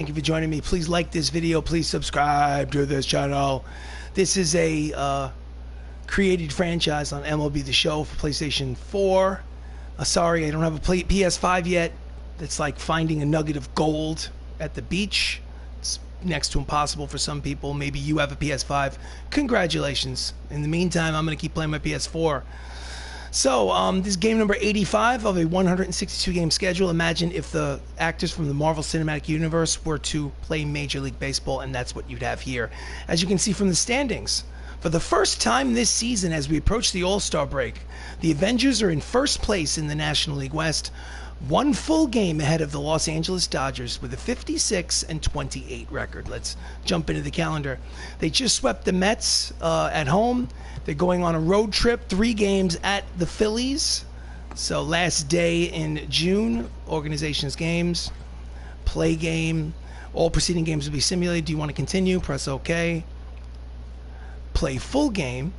Thank you for joining me. Please like this video. Please subscribe to this channel. This is a created franchise on MLB The Show for PlayStation 4. Sorry, I don't have a PS5 yet. It's like finding a nugget of gold at the beach. It's next to impossible for some people. Maybe you have a PS5. Congratulations. In the meantime, I'm going to keep playing my PS4. So, this is game number 85 of a 162-game schedule. Imagine if the actors from the Marvel Cinematic Universe were to play Major League Baseball, and that's what you'd have here. As you can see from the standings, for the first time this season as we approach the All-Star break, the Avengers are in first place in the National League West, one full game ahead of the Los Angeles Dodgers with a 56-28 record. Let's jump into the calendar. They just swept the Mets at home. They're going on a road trip, 3 games at the Phillies. So last day in June, organization's games, play game. All preceding games will be simulated. Do you want to continue? Press OK. Play full game.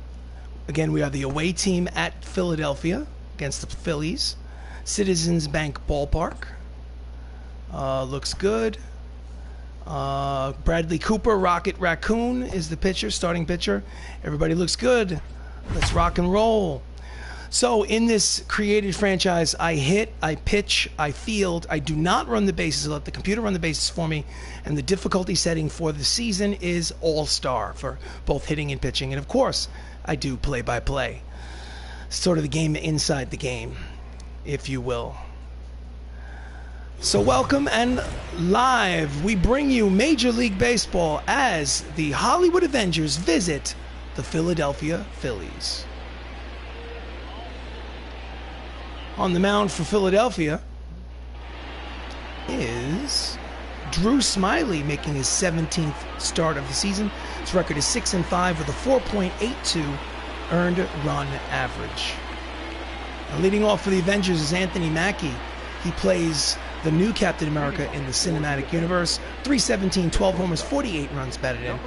Again, we are the away team at Philadelphia against the Phillies. Citizens Bank Ballpark. Looks good. Bradley Cooper, Rocket Raccoon, is the pitcher, starting pitcher. Everybody looks good. Let's rock and roll. So in this created franchise, I hit, I pitch, I field. I do not run the bases. I let the computer run the bases for me. And the difficulty setting for the season is All-Star for both hitting and pitching. And of course, I do play-by-play. Sort of the game inside the game, if you will. So welcome, and live we bring you Major League Baseball as the Hollywood Avengers visit the Philadelphia Phillies. On the mound for Philadelphia is Drew Smyly, making his 17th start of the season. His record is 6-5 with a 4.82 earned run average. Now, leading off for the Avengers is Anthony Mackie. He plays the new Captain America in the Cinematic Universe. 317, 12 homers, 48 runs batted in.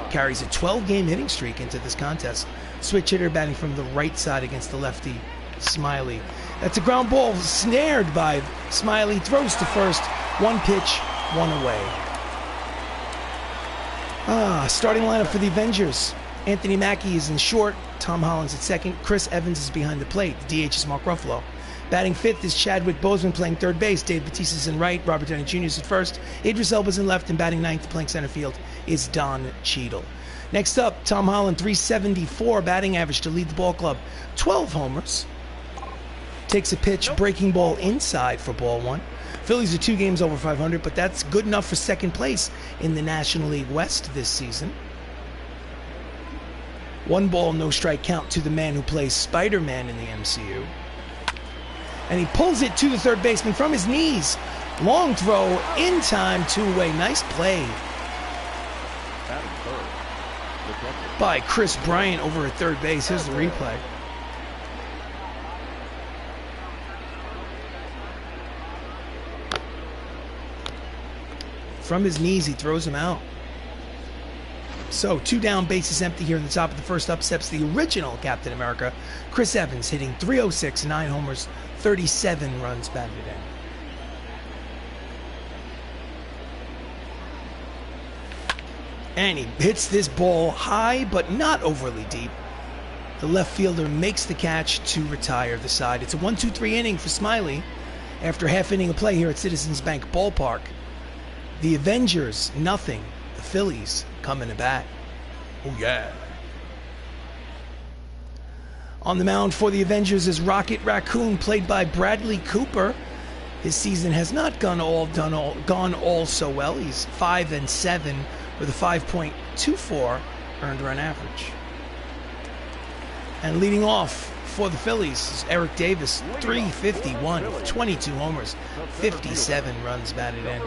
Carries a 12-game hitting streak into this contest. Switch hitter batting from the right side against the lefty, Smyly. That's a ground ball snared by Smyly. Throws to first. One pitch, one away. Starting lineup for the Avengers. Anthony Mackie is in short. Tom Holland's at second. Chris Evans is behind the plate. The DH is Mark Ruffalo. Batting fifth is Chadwick Boseman, playing third base. Dave Bautista's in right. Robert Downey Jr. is at first. Idris Elba's in left, and batting ninth, playing center field, is Don Cheadle. Next up, Tom Holland, 374 batting average to lead the ball club. 12 homers. Takes a pitch, breaking ball inside for ball one. Phillies are 2 games over 500, but that's good enough for second place in the National League West this season. 1 ball, no strike count to the man who plays Spider-Man in the MCU. And he pulls it to the third baseman from his knees. Long throw, in time, 2-away. Nice play by Chris Bryant over at third base. Here's the replay. From his knees, he throws him out. So 2 down, bases empty here in the top of the first. Up steps the original Captain America, Chris Evans, hitting 306, 9 homers, 37 runs batted in. And he hits this ball high, but not overly deep. The left fielder makes the catch to retire the side. It's a 1-2-3 inning for Smyly after half inning of play here at Citizens Bank Ballpark. The Avengers, nothing. The Phillies coming to bat. Oh, yeah. On the mound for the Avengers is Rocket Raccoon, played by Bradley Cooper. His season has not gone all so well. He's 5-7 with a 5.24 earned run average. And leading off for the Phillies is Eric Davis, 351 with 22 homers, 57 runs batted in.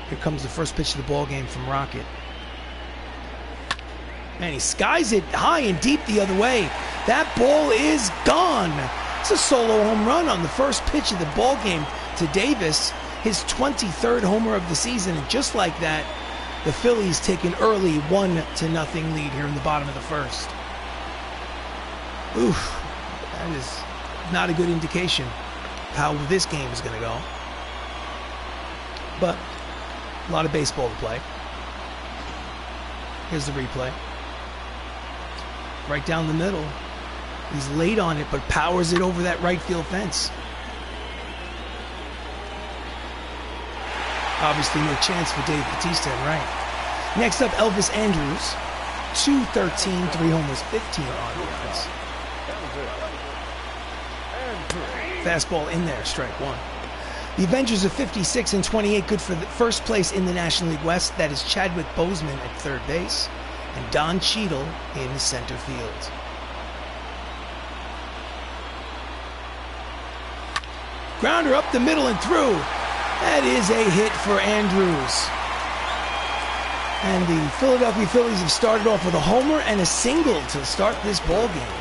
Here comes the first pitch of the ball game from Rocket. Man, he skies it high and deep the other way. That ball is gone. It's a solo home run on the first pitch of the ball game to Davis, his 23rd homer of the season. And just like that, the Phillies take an early 1-0 lead here in the bottom of the first. Oof, that is not a good indication how this game is going to go. but a lot of baseball to play. Here's the replay. Right down the middle. He's late on it, but powers it over that right field fence. Obviously no chance for Dave Bautista in right. Next up, Elvis Andrus. 213, 3 homers, 15 RBIs. Fastball in there, strike one. The Avengers are 56 and 28, good for the first place in the National League West. That is Chadwick Boseman at third base and Don Cheadle in center field. Grounder up the middle and through. That is a hit for Andrus. And the Philadelphia Phillies have started off with a homer and a single to start this ball game.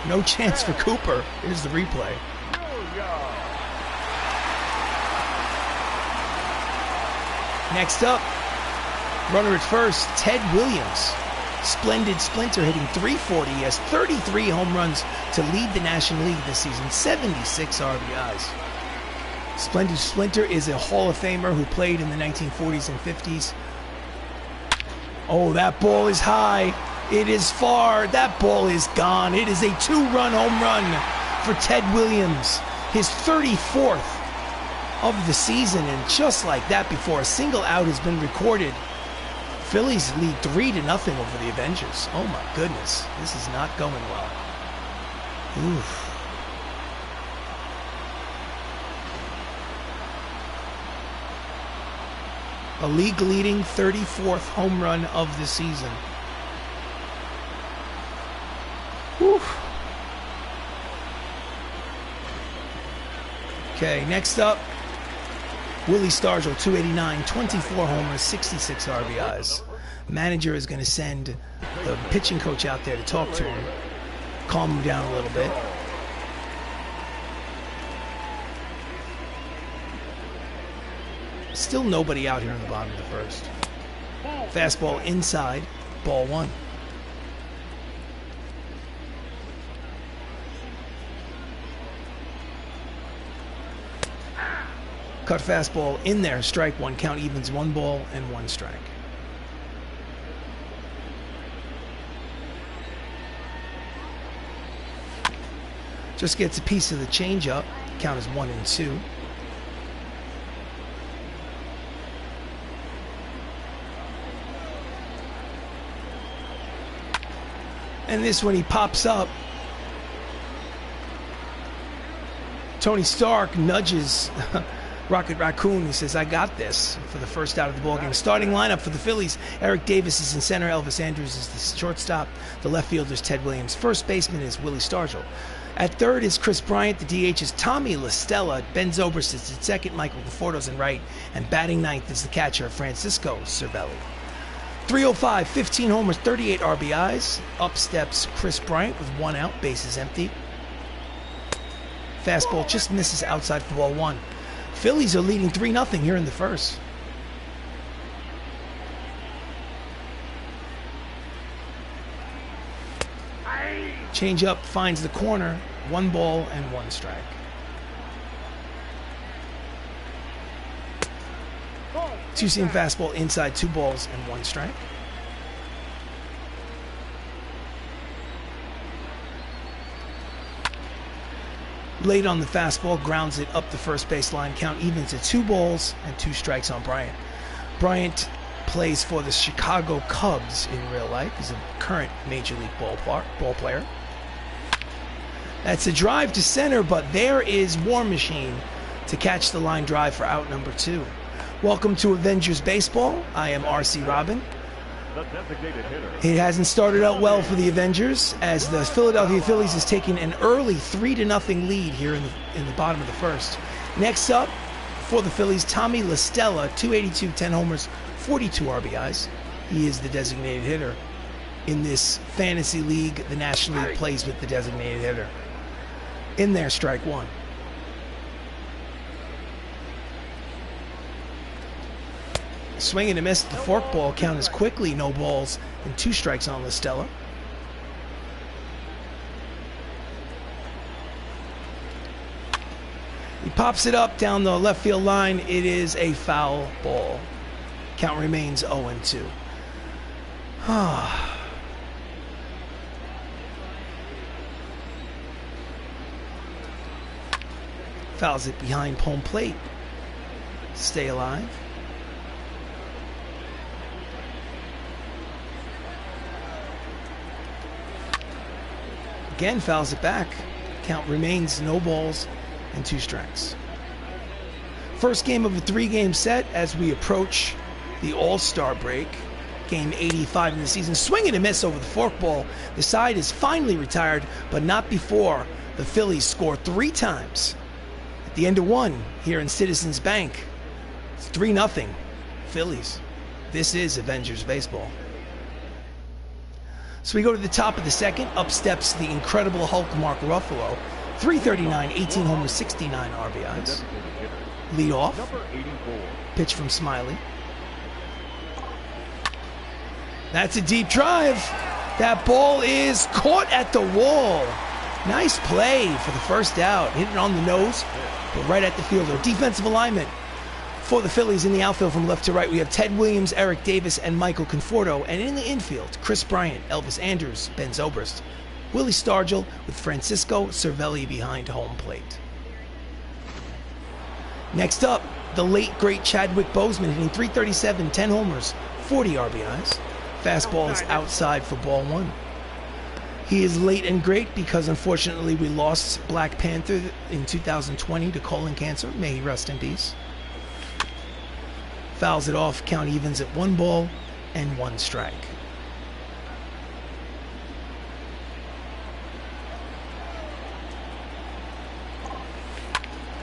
No chance for Cooper. Here's the replay. Next up, runner at first, Ted Williams. Splendid splinter hitting .340. He has 33 home runs to lead the National League this season, 76 RBIs. Splendid splinter is a Hall of Famer who played in the 1940s and 50s. Oh, that ball is high. It is far. That ball is gone. It is a 2-run home run for Ted Williams. His 34th of the season, and just like that, before a single out has been recorded, Phillies lead 3-0 over the Avengers. Oh my goodness, this is not going well. Oof. A league-leading 34th home run of the season. Oof. Okay, next up, Willie Stargell, 289, 24 homers, 66 RBIs. Manager is going to send the pitching coach out there to talk to him, calm him down a little bit. Still nobody out here in the bottom of the first. Fastball inside, ball one. Cut fastball in there, strike one, count evens, 1 ball and 1 strike. Just gets a piece of the changeup, count is 1 and 2. And this one he pops up. Tony Stark nudges Rocket Raccoon. He says, I got this, for the first out of the ballgame. Starting lineup for the Phillies. Eric Davis is in center. Elvis Andrus is the shortstop. The left fielder is Ted Williams. First baseman is Willie Stargell. At third is Chris Bryant. The DH is Tommy LaStella. Ben Zobrist is at second. Michael Conforto's in right. And batting ninth is the catcher, Francisco Cervelli. 305, 15 homers, 38 RBIs. Up steps Chris Bryant with 1 out, bases empty. Fastball just misses outside for ball 1. Phillies are leading 3-0 here in the first. Changeup finds the corner, 1 ball and 1 strike. Two-seam fastball inside, 2 balls and 1 strike. Late on the fastball, grounds it up the first base line. Count evens at 2 balls and 2 strikes on Bryant. Bryant plays for the Chicago Cubs in real life. He's a current Major League ball player. That's a drive to center, but there is War Machine to catch the line drive for out number 2. Welcome to Avengers Baseball. I am RC Robbin. It hasn't started out well for the Avengers, as the Philadelphia Phillies has taken an early 3-0 lead here in the bottom of the first. Next up for the Phillies, Tommy LaStella, 282, 10 homers, 42 RBIs. He is the designated hitter. In this fantasy league, the National League plays with the designated hitter. In there, strike 1. Swing and a miss at the forkball. Count is quickly no balls and 2 strikes on LaStella. He Pops it up down the left field line. It is a foul ball. Count remains 0-2. Fouls it behind home plate. Stay alive. Again, fouls it back. Count remains no balls and 2 strikes. First game of a 3-game set as we approach the All-Star break. Game 85 in the season. Swing and a miss over the forkball. The side is finally retired, but not before the Phillies score 3 times. At the end of 1 here in Citizens Bank. It's 3-0 Phillies. This is Avengers baseball. So we go to the top of the second. Up steps the incredible Hulk Mark Ruffalo. 339, 18 homers, 69 RBIs. Lead off. Pitch from Smiley. That's a deep drive. That ball is caught at the wall. Nice play for the first out. Hit it on the nose, but right at the fielder. Defensive alignment for the Phillies in the outfield from left to right. We have Ted Williams, Eric Davis, and Michael Conforto. And in the infield, Chris Bryant, Elvis Andrews, Ben Zobrist, Willie Stargell with Francisco Cervelli behind home plate. Next up, the late, great Chadwick Boseman hitting .337, 10 homers, 40 RBIs. Fastball is outside for ball 1. He is late and great because unfortunately we lost Black Panther in 2020 to colon cancer. May he rest in peace. Fouls it off, count evens at 1 ball and 1 strike.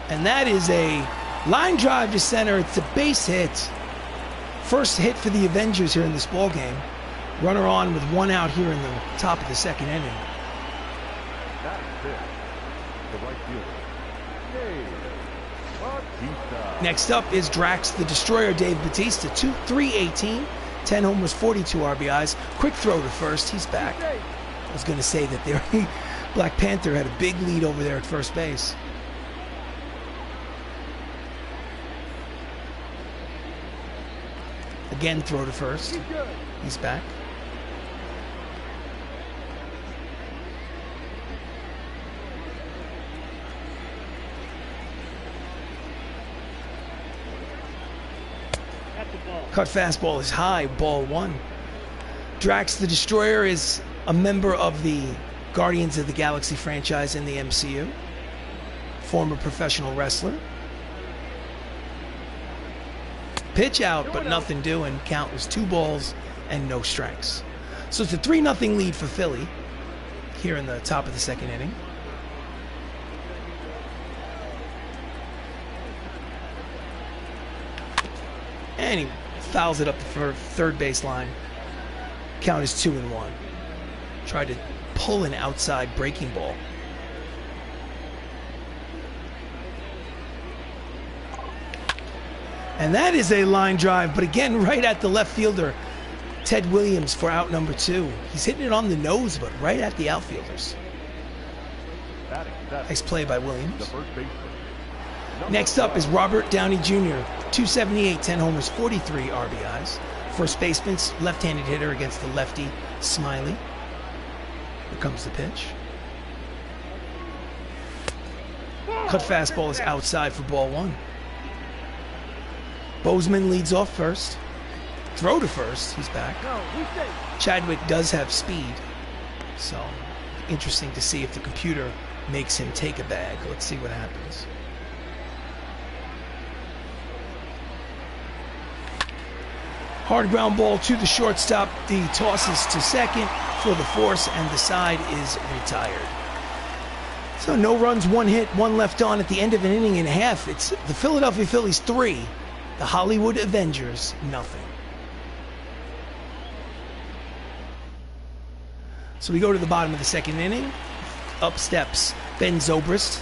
And that is a line drive to center. It's a base hit. First hit for the Avengers here in this ball game. Runner on with 1 out here in the top of the second inning. That is it. The right fielder. Next up is Drax the Destroyer, Dave Bautista. 318, 10 homers, 42 RBIs. Quick throw to first. He's back. I was going to say that there, Black Panther had a big lead over there at first base. Again, throw to first. He's back. Cut fastball is high, ball 1. Drax the Destroyer is a member of the Guardians of the Galaxy franchise in the MCU. Former professional wrestler. Pitch out, but nothing doing. Count was 2 balls and no strikes. So it's a 3-0 lead for Philly here in the top of the second inning. And he fouls it up the third base line. Count is 2-1. Tried to pull an outside breaking ball. And that is a line drive, but again, right at the left fielder, Ted Williams for out number 2. He's hitting it on the nose, but right at the outfielders. Nice play by Williams. Next up is Robert Downey Jr., 278, 10 homers, 43 RBIs. First baseman, left-handed hitter against the lefty, Smiley. Here comes the pitch. Cut fastball is outside for ball 1. Boseman leads off first. Throw to first. He's back. Chadwick does have speed. So, interesting to see if the computer makes him take a bag. Let's see what happens. Hard ground ball to the shortstop. The tosses to second for the force, and the side is retired. So no runs, 1 hit, 1 left on at the end of an inning and a half. It's the Philadelphia Phillies 3, the Hollywood Avengers nothing. So we go to the bottom of the second inning. Up steps Ben Zobrist,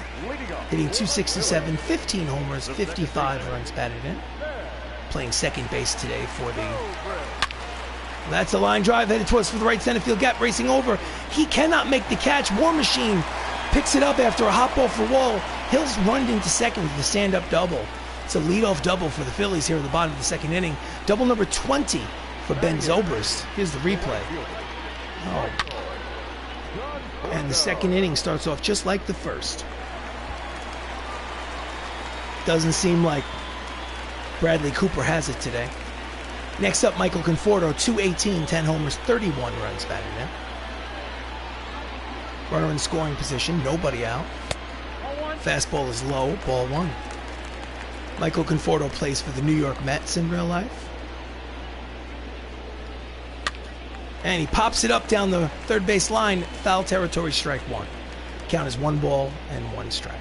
hitting .267, 15 homers, 55 runs batted in. Playing second base today for the... That's a line drive headed towards for the right center field gap, racing over. He cannot make the catch. War Machine picks it up after a hop off the wall. Hill's run into second with the stand-up double. It's a leadoff double for the Phillies here in the bottom of the second inning. Double number 20 for Ben Zobrist. Here's the replay. Oh. And the second inning starts off just like the first. Doesn't seem like Bradley Cooper has it today. Next up, Michael Conforto, 218, 10 homers, 31 runs batted in. Runner in scoring position, nobody out. Fastball is low, ball one. Michael Conforto plays for the New York Mets in real life. And he pops it up down the third base line, foul territory, strike one. Count is 1 ball and 1 strike.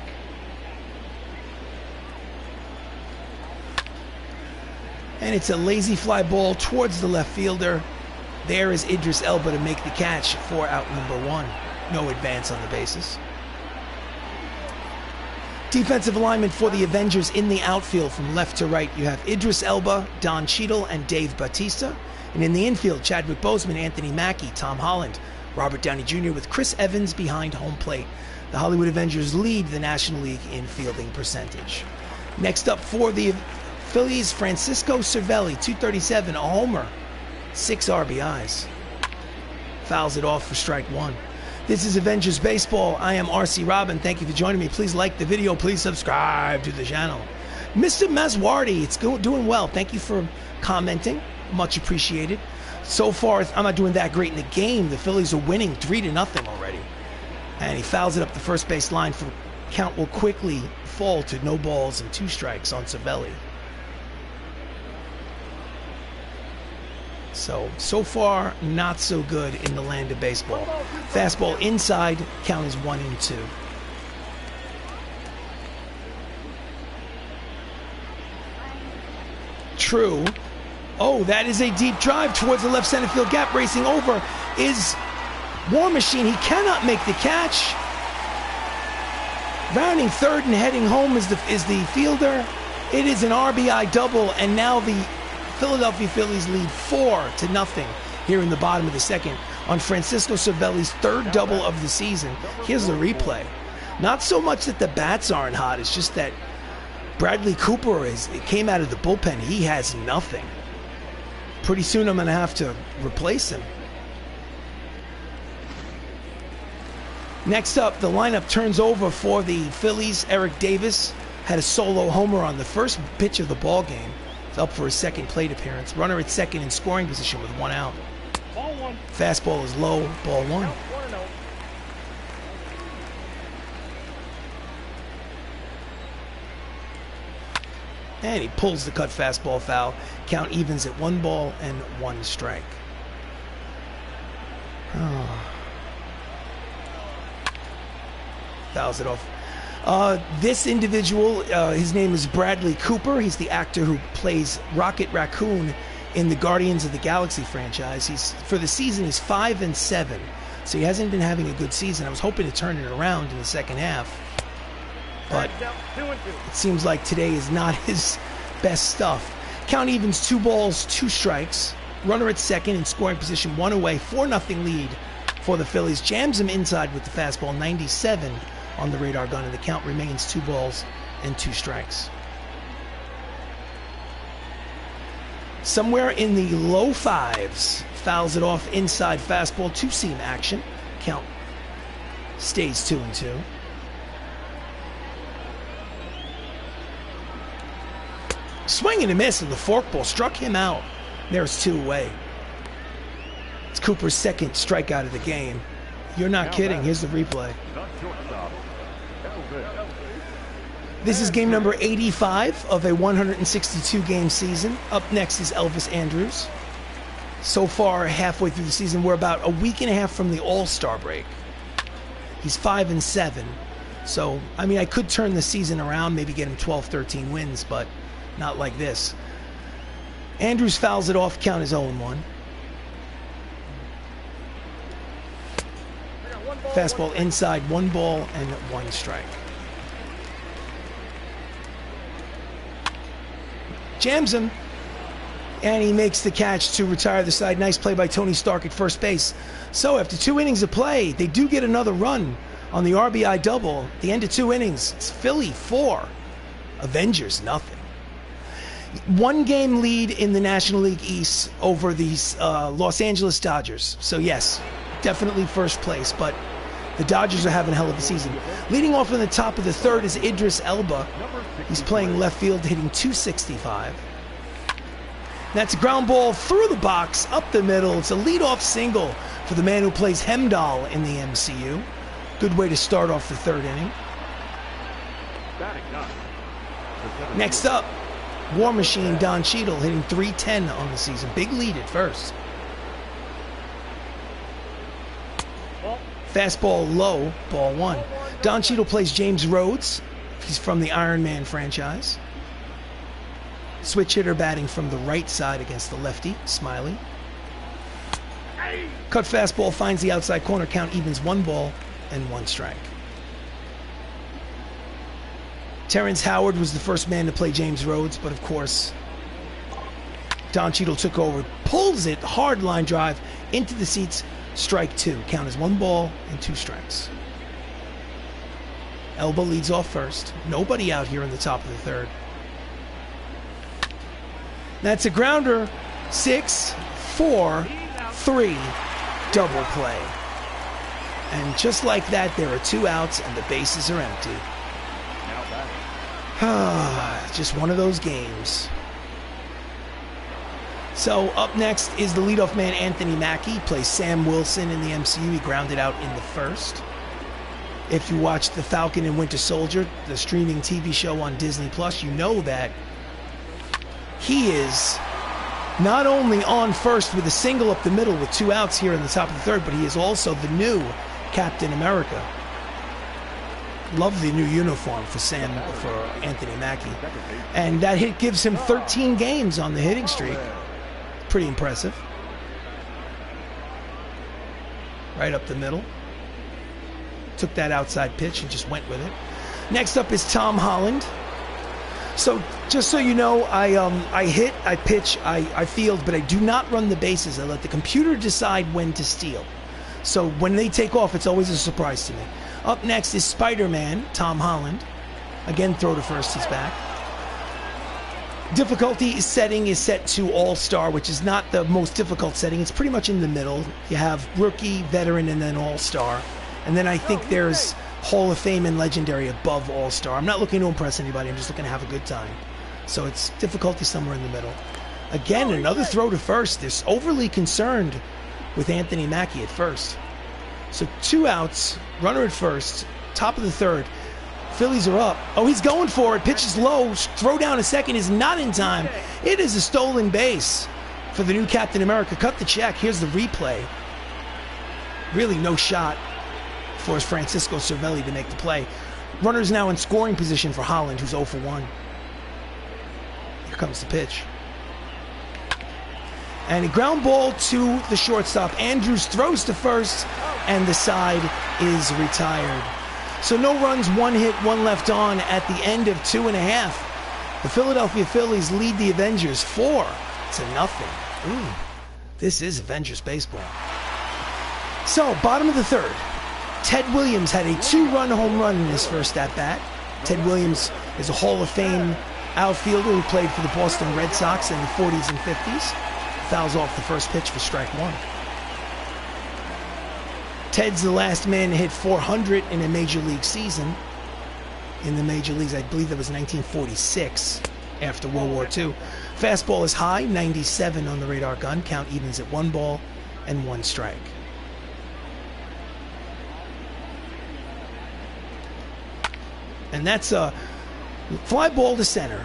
And it's a lazy fly ball towards the left fielder. There is Idris Elba to make the catch for out number 1. No advance on the bases. Defensive alignment for the Avengers in the outfield from left to right. You have Idris Elba, Don Cheadle, and Dave Bautista. And in the infield, Chadwick Boseman, Anthony Mackie, Tom Holland, Robert Downey Jr. with Chris Evans behind home plate. The Hollywood Avengers lead the National League in fielding percentage. Next up for the Phillies, Francisco Cervelli, 237, a homer, 6 RBIs. Fouls it off for strike 1. This is Avengers Baseball. I am RC Robbin. Thank you for joining me. Please like the video. Please subscribe to the channel. Mr. Maswardi, it's doing well. Thank you for commenting. Much appreciated. So far, I'm not doing that great in the game. The Phillies are winning 3-0 already. And he fouls it up the first base line. For count will quickly fall to no balls and 2 strikes on Cervelli. So far, not so good in the land of baseball. Fastball inside, count is 1-2. True. Oh, that is a deep drive towards the left center field gap. Racing over is War Machine. He cannot make the catch. Rounding third and heading home is the fielder. It is an RBI double, and now the Philadelphia Phillies lead 4-0 here in the bottom of the second on Francisco Cervelli's 3rd double of the season. Here's the replay. Not so much that the bats aren't hot, it's just that Bradley Cooper came out of the bullpen. He has nothing. Pretty soon I'm going to have to replace him. Next up, the lineup turns over for the Phillies. Eric Davis had a solo homer on the first pitch of the ball game. It's up for his 2nd plate appearance. Runner at second in scoring position with 1 out. Ball 1. Fastball is low, ball 1. 1-0. And he pulls the cut fastball foul. Count evens at 1 ball and 1 strike. Oh. Fouls it off. This individual, his name is Bradley Cooper. He's the actor who plays Rocket Raccoon in the Guardians of the Galaxy franchise. For the season, he's 5-7. So he hasn't been having a good season. I was hoping to turn it around in the second half. But it seems like today is not his best stuff. Count evens 2 balls, 2 strikes. Runner at second in scoring position, 1 away, 4-0 lead for the Phillies. Jams him inside with the fastball, 97 on the radar gun, and the count remains 2 balls and 2 strikes. Somewhere in the low 5s, fouls it off inside fastball, 2-seam action. Count stays 2-2. Swing and a miss, and the forkball struck him out. There's 2 away. It's Cooper's 2nd strikeout of the game. You're not kidding. Here's the replay. This is game number 85 of a 162-game season. Up next is Elvis Andrus. So far, halfway through the season, we're about a week and a half from the All-Star break. He's 5-7. So, I mean, I could turn the season around, maybe get him 12, 13 wins, but not like this. Andrus fouls it off, count is 0-1. Fastball inside, 1 ball and 1 strike. Jams him, and he makes the catch to retire the side. Nice play by Tony Stark at first base. So after 2 innings of play, they do get another run On the RBI double, the end of 2 innings, it's Philly 4, Avengers nothing. 1 game lead in the National League East over the Los Angeles Dodgers. So yes, definitely first place, but the Dodgers are having a hell of a season. Leading off in the top of the 3rd is Idris Elba. He's playing left field, hitting .265. That's a ground ball through the box, up the middle. It's a leadoff single for the man who plays Hemidall in the MCU. Good way to start off the 3rd inning. Next up, War Machine Don Cheadle hitting .310 on the season. Big lead at first. Fastball low, ball 1. Don Cheadle plays James Rhodes. He's from the Iron Man franchise. Switch hitter batting from the right side against the lefty, Smiley. Cut fastball finds the outside corner, count evens 1 ball and 1 strike. Terrence Howard was the first man to play James Rhodes, but of course, Don Cheadle took over, pulls it, hard line drive into the seats, strike 2. Count as 1 ball and 2 strikes. Elba leads off first. Nobody out here in the top of the 3rd. That's a grounder. 6, 4, 3, double play. And just like that, there are 2 outs and the bases are empty. Just one of those games. So up next is the leadoff man, Anthony Mackie. He plays Sam Wilson in the MCU. He grounded out in the 1st. If you watched The Falcon and Winter Soldier, the streaming TV show on Disney Plus, you know that he is not only on first with a single up the middle with 2 outs here in the top of the 3rd, but he is also the new Captain America. Love the new uniform for Anthony Mackie. And that hit gives him 13 games on the hitting streak. Pretty impressive. Right up the middle. Took that outside pitch and just went with it. Next up is Tom Holland. So just so you know, I hit, I pitch, I field, but I do not run the bases. I let the computer decide when to steal. So when they take off, it's always a surprise to me. Up next is Spider-Man, Tom Holland. Again, throw to first, he's back. Difficulty setting is set to All-Star, which is not the most difficult setting. It's pretty much in the middle. You have Rookie, Veteran, and then All-Star. And then I think there's Hall of Fame and Legendary above All-Star. I'm not looking to impress anybody. I'm just looking to have a good time. So it's difficulty somewhere in the middle. Again, another throw to first. They're overly concerned with Anthony Mackie at first. So 2 outs, runner at first, top of the 3rd. Phillies are up. Oh, he's going for it. Pitch is low. Throw down a second is not in time. It is a stolen base for the new Captain America. Cut the check. Here's the replay. Really no shot for Francisco Cervelli to make the play. Runner's now in scoring position for Holland, who's 0 for 1. Here comes the pitch. And a ground ball to the shortstop. Andrews throws to first, and the side is retired. So no runs, 1 hit, 1 left on at the end of 2.5. The Philadelphia Phillies lead the Avengers 4-0. This is Avengers baseball. So, bottom of the 3rd. Ted Williams had a 2-run home run in his first at-bat. Ted Williams is a Hall of Fame outfielder who played for the Boston Red Sox in the 40s and 50s. Fouls off the first pitch for strike 1. Ted's the last man to hit 400 in a major league season. In the major leagues, I believe that was 1946, after World War II. Fastball is high, 97 on the radar gun. Count evens at 1 ball and 1 strike. And that's a fly ball to center.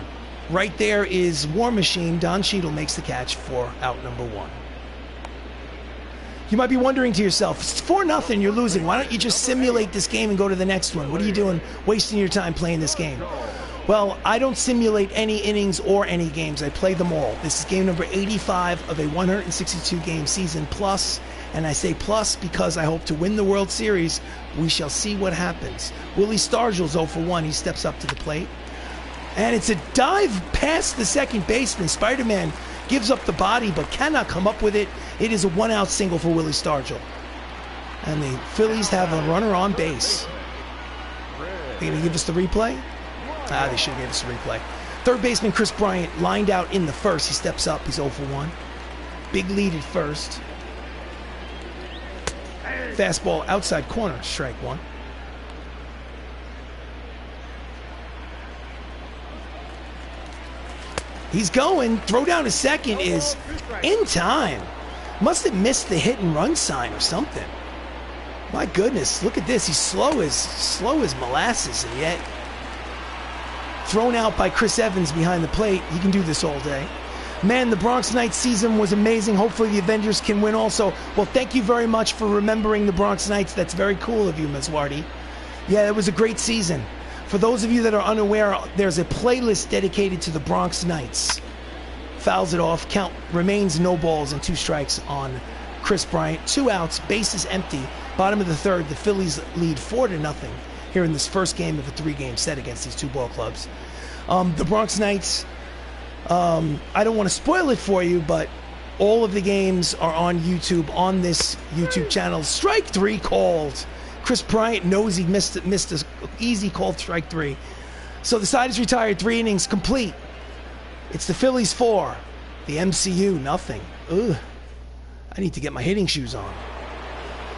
Right there is War Machine. Don Cheadle makes the catch for out number 1. You might be wondering to yourself, it's 4-0, you're losing. Why don't you just simulate this game and go to the next one? What are you doing wasting your time playing this game? Well, I don't simulate any innings or any games. I play them all. This is game number 85 of a 162-game season plus. And I say plus because I hope to win the World Series. We shall see what happens. Willie Stargell's 0 for 1. He steps up to the plate. And it's a dive past the second baseman. Spider-Man gives up the body but cannot come up with it. It is a 1-out single for Willie Stargell. And the Phillies have a runner on base. They gonna give us the replay? Ah, they should have gave us the replay. Third baseman Chris Bryant lined out in the first. He steps up. He's 0 for 1. Big lead at first. Fastball outside corner, strike 1. He's going. Throw down to second is in time. Must have missed the hit and run sign or something. My goodness, look at this. He's slow as molasses, and yet thrown out by Chris Evans behind the plate. He can do this all day. Man, the Bronx Knights season was amazing. Hopefully the Avengers can win also. Well, thank you very much for remembering the Bronx Knights. That's very cool of you, Ms. Wardy. Yeah, it was a great season. For those of you that are unaware, there's a playlist dedicated to the Bronx Knights. Fouls it off. Count remains no balls and 2 strikes on Chris Bryant. 2 outs, bases empty. Bottom of the third, the Phillies lead 4-0 here in this first game of a 3-game set against these 2 ball clubs. The Bronx Knights, I don't want to spoil it for you, but all of the games are on YouTube, on this YouTube channel. Strike 3 called. Chris Bryant knows he missed an easy called strike 3. So the side is retired, 3 innings complete. It's the Phillies 4, the MCU nothing. Ugh, I need to get my hitting shoes on.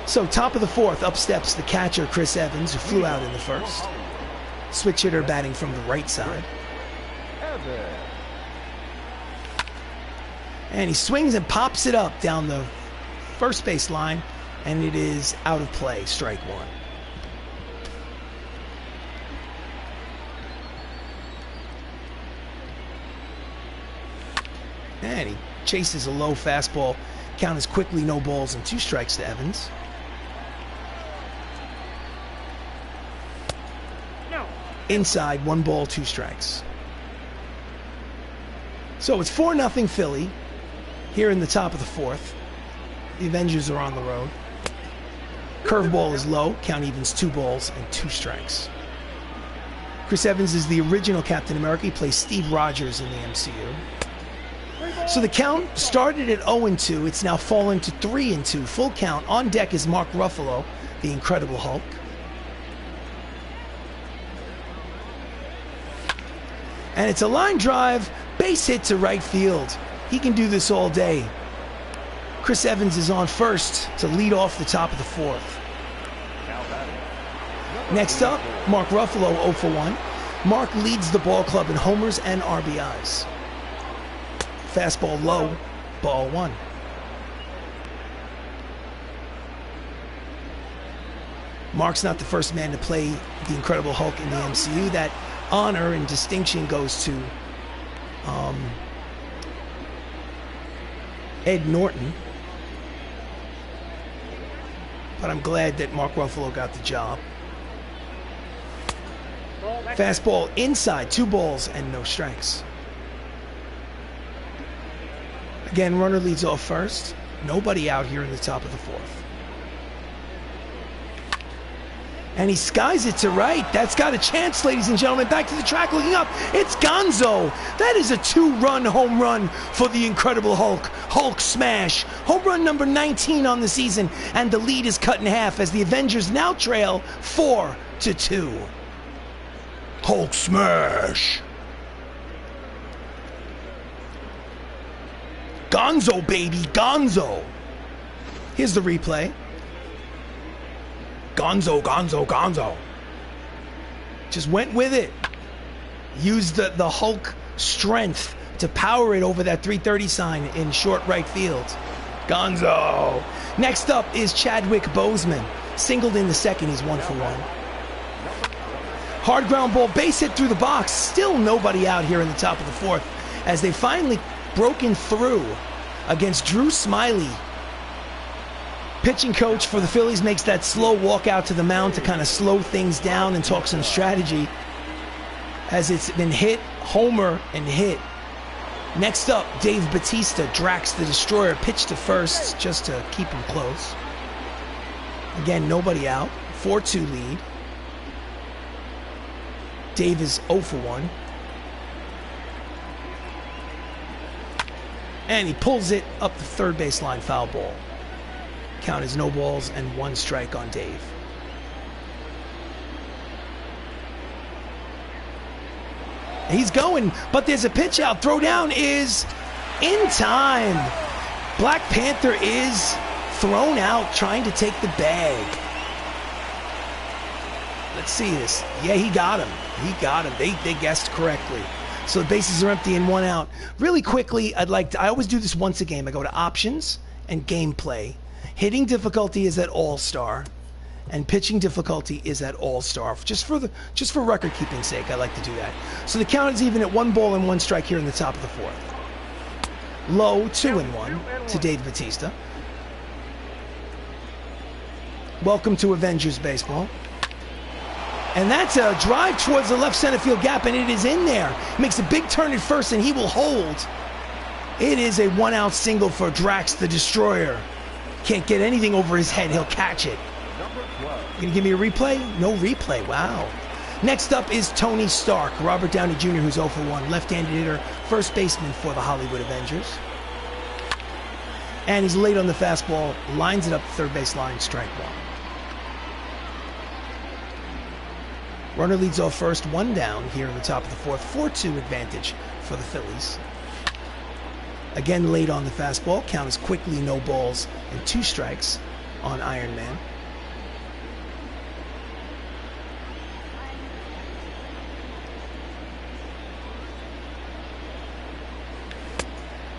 So top of the 4th, up steps the catcher Chris Evans, who flew out in the first. Switch hitter batting from the right side. And he swings and pops it up down the first base line, and it is out of play, strike 1. And he chases a low fastball. Count is quickly no balls and 2 strikes to Evans. Inside, 1 ball, 2 strikes. So it's 4-0 Philly here in the top of the 4th. The Avengers are on the road. Curveball is low. Count evens 2 balls and 2 strikes. Chris Evans is the original Captain America. He plays Steve Rogers in the MCU. So the count started at 0-2. It's now fallen to 3-2. Full count. On deck is Mark Ruffalo, the Incredible Hulk. And it's a line drive, base hit to right field. He can do this all day. Chris Evans is on first to lead off the top of the 4th. Next up, Mark Ruffalo, 0 for 1. Mark leads the ball club in homers and RBIs. Fastball low, ball 1. Mark's not the first man to play the Incredible Hulk in the MCU. That honor and distinction goes to Ed Norton. But I'm glad that Mark Ruffalo got the job. Fastball inside, 2 balls and no strikes. Again, runner leads off first. Nobody out here in the top of the 4th. And he skies it to right. That's got a chance, ladies and gentlemen. Back to the track, looking up. It's Gonzo. That is a 2-run home run for the Incredible Hulk. Hulk smash. Home run number 19 on the season. And the lead is cut in half as the Avengers now trail 4-2. Hulk smash. Gonzo, baby, Gonzo. Here's the replay. Gonzo, Gonzo, Gonzo. Just went with it. Used the Hulk strength to power it over that 330 sign in short right field. Gonzo. Next up is Chadwick Boseman. Singled in the second, he's 1 for 1. Hard ground ball, base hit through the box. Still nobody out here in the top of the 4th as they finally broken through against Drew Smiley. Pitching coach for the Phillies makes that slow walk out to the mound to kind of slow things down and talk some strategy as it's been hit, homer, and hit. Next up, Dave Bautista, Drax the Destroyer, pitched to first just to keep him close. Again, nobody out. 4-2 lead. Dave is 0 for 1. And he pulls it up the third baseline, foul ball. Count is no balls and 1 strike on Dave. He's going, but there's a pitch out. Throw down is in time. Black Panther is thrown out trying to take the bag. Let's see this. Yeah, he got him. He got him. They guessed correctly. So the bases are empty and one out. Really quickly, I always do this once a game. I go to options and gameplay. Hitting difficulty is at all-star, and pitching difficulty is at all-star. Just for record keeping sake, I like to do that. So the count is even at 1 ball and 1 strike here in the top of the 4th. Low, 2-1 to Dave Bautista. Welcome to Avengers baseball. And that's a drive towards the left center field gap, and it is in there. Makes a big turn at first, and he will hold. It is a 1-out single for Drax the Destroyer. Can't get anything over his head. He'll catch it. You gonna give me a replay? No replay. Wow. Next up is Tony Stark, Robert Downey Jr., who's 0 for 1, left-handed hitter, first baseman for the Hollywood Avengers. And he's late on the fastball, lines it up the third base line, strike 1. Runner leads off first, 1 down here in the top of the 4th, 4-2 advantage for the Phillies. Again late on the fastball, count is quickly no balls and 2 strikes on Iron Man.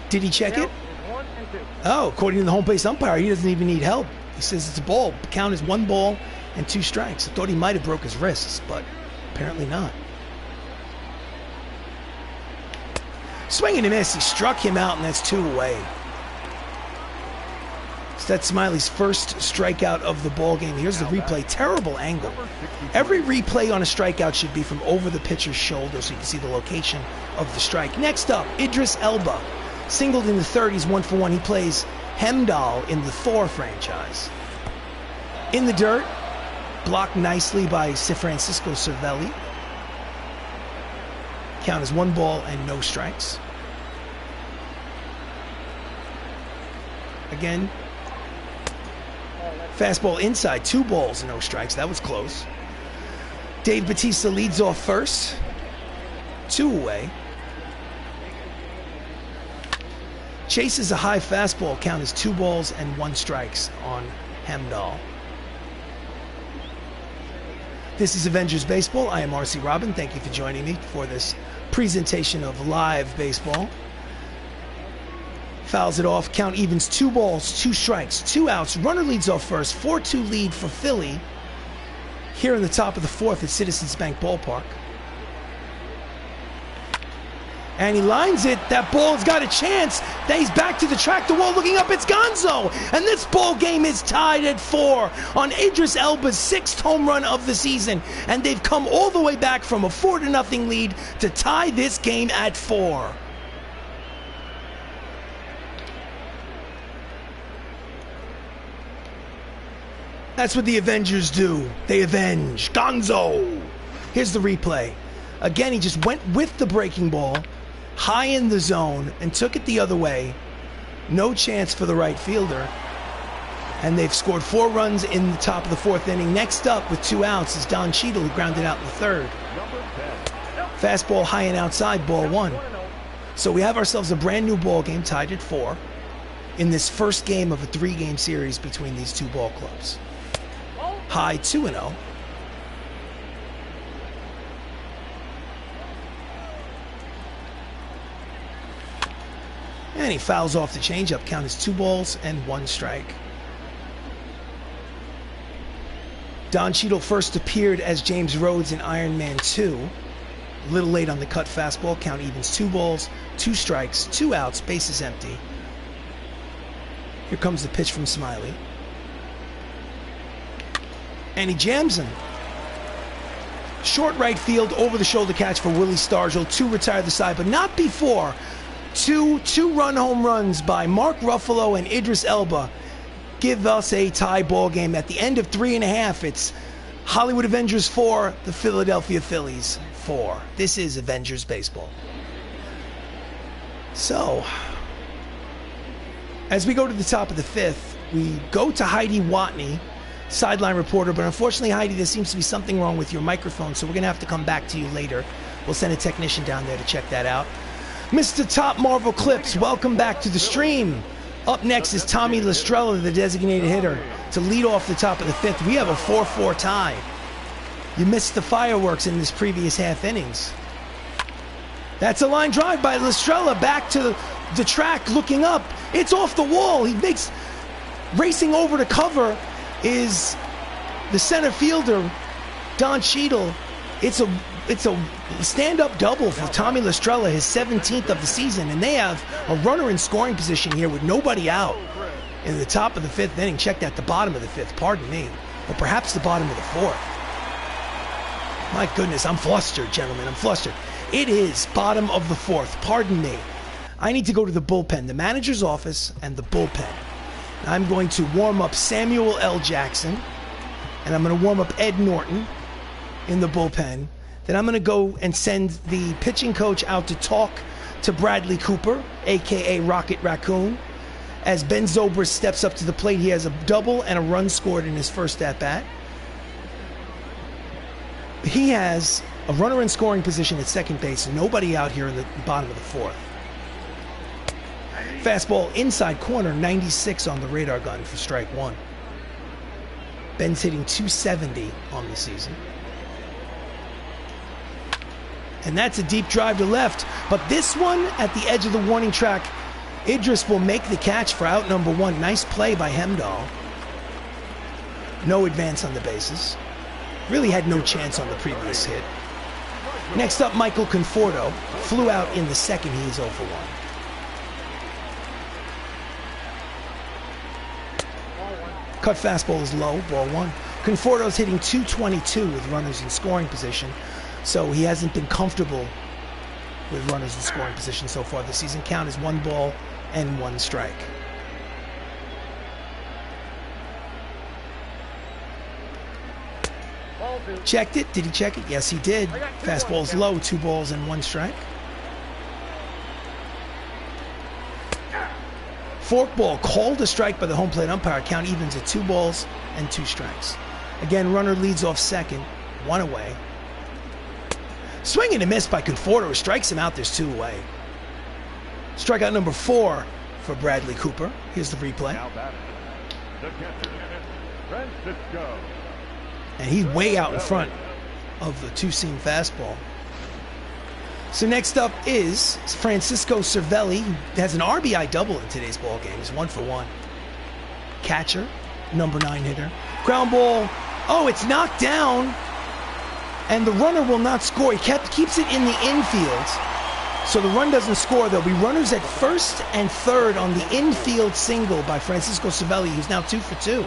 Did he check it? Oh, according to the home base umpire, he doesn't even need help. He says it's a ball. The count is 1 ball and 2 strikes. I thought he might have broke his wrists, but apparently not. Swing and a miss. He struck him out, and that's 2 away. So that's Smiley's first strikeout of the ball game. Here's the replay. Terrible angle. Every replay on a strikeout should be from over the pitcher's shoulder so you can see the location of the strike. Next up, Idris Elba. Singled in the 30s, 1 for 1. He plays Hemidall in the Thor franchise. In the dirt, blocked nicely by Francisco Cervelli. Count is 1 ball and no strikes. Again, fastball inside, 2 balls and no strikes. That was close. Dave Bautista leads off first, 2 away. Chases a high fastball. Count is 2 balls and 1 strikes on Hemidall. This is Avengers Baseball. I am RC Robbin. Thank you for joining me for this presentation of live baseball. Fouls it off. Count evens 2 balls, 2 strikes, 2 outs. Runner leads off first. 4-2 lead for Philly. Here in the top of the 4th at Citizens Bank Ballpark. And he lines it. That ball's got a chance. Then he's back to the tractor wall looking up. It's Gonzo. And this ball game is tied at 4 on Idris Elba's 6th home run of the season. And they've come all the way back from a 4-0 lead to tie this game at 4. That's what the Avengers do. They avenge. Gonzo. Here's the replay. Again, he just went with the breaking ball, high in the zone, and took it the other way. No chance for the right fielder. And they've scored 4 runs in the top of the 4th inning. Next up with 2 outs is Don Cheadle, who grounded out in the 3rd. Fastball high and outside, ball 1. So we have ourselves a brand new ball game tied at 4 in this first game of a 3-game series between these 2 ball clubs. High 2-0. And he fouls off the changeup. Count is 2 balls and 1 strike. Don Cheadle first appeared as James Rhodes in Iron Man 2. A little late on the cut fastball. Count evens 2 balls, 2 strikes, 2 outs, bases empty. Here comes the pitch from Smiley. And he jams him. Short right field, over the shoulder catch for Willie Stargell. 2 retire the side, but not before. 2 2-run home runs by Mark Ruffalo and Idris Elba give us a tie ball game. At the end of 3.5, it's Hollywood Avengers 4, the Philadelphia Phillies 4. This is Avengers Baseball. So, as we go to the top of the 5th, we go to Heidi Watney, sideline reporter, but unfortunately, Heidi, there seems to be something wrong with your microphone, so we're going to have to come back to you later We'll send a technician down there to check that out. Mr. Top Marvel Clips, welcome back to the stream. Up next is Tommy Lestrella, the designated hitter, to lead off the top of the 5th. We have a 4-4 tie. You missed the fireworks in this previous half innings. That's a line drive by Lestrella back to the track, looking up. It's off the wall. He makes, racing over to cover is the center fielder, Don Cheadle. It's a stand-up double for Tommy Lestrella, his 17th of the season, and they have a runner in scoring position here with nobody out in the top of the 5th inning. Check that, the bottom of the 5th, pardon me, or perhaps the bottom of the 4th. My goodness, I'm flustered, gentlemen, I'm flustered. It is bottom of the 4th, pardon me. I need to go to the bullpen, the manager's office and the bullpen. I'm going to warm up Samuel L. Jackson, and I'm going to warm up Ed Norton in the bullpen. Then I'm going to go and send the pitching coach out to talk to Bradley Cooper, a.k.a. Rocket Raccoon. As Ben Zobrist steps up to the plate, he has a double and a run scored in his first at-bat. He has a runner in scoring position at second base, nobody out here in the bottom of the 4th. Fastball inside corner, 96 on the radar gun for strike 1. Ben's hitting 270 on the season. And that's a deep drive to left. But this one at the edge of the warning track, Idris will make the catch for out number 1. Nice play by Hemidall. No advance on the bases. Really had no chance on the previous hit. Next up, Michael Conforto. Flew out in the 2nd. He is 0 for 1. Cut fastball is low, ball 1. Conforto's hitting 222 with runners in scoring position, so he hasn't been comfortable with runners in scoring position so far this season. Count is 1 ball and 1 strike. Checked it. Did he check it? Yes, he did. Fastball's low, 2 balls and 1 strike. Forkball called a strike by the home plate umpire. Count evens at 2 balls and 2 strikes. Again, runner leads off second, 1 away. Swing and a miss by Conforto. Strikes him out. There's 2 away. Strikeout number 4 for Bradley Cooper. Here's the replay. And he's way out in front of the 2-seam fastball. So next up is Francisco Cervelli, who has an RBI double in today's ball game. He's 1 for 1. Catcher, number 9 hitter. Ground ball. Oh, it's knocked down, and the runner will not score. He keeps it in the infield, so the run doesn't score. There'll be runners at 1st and 3rd on the infield single by Francisco Cervelli, who's now 2 for 2.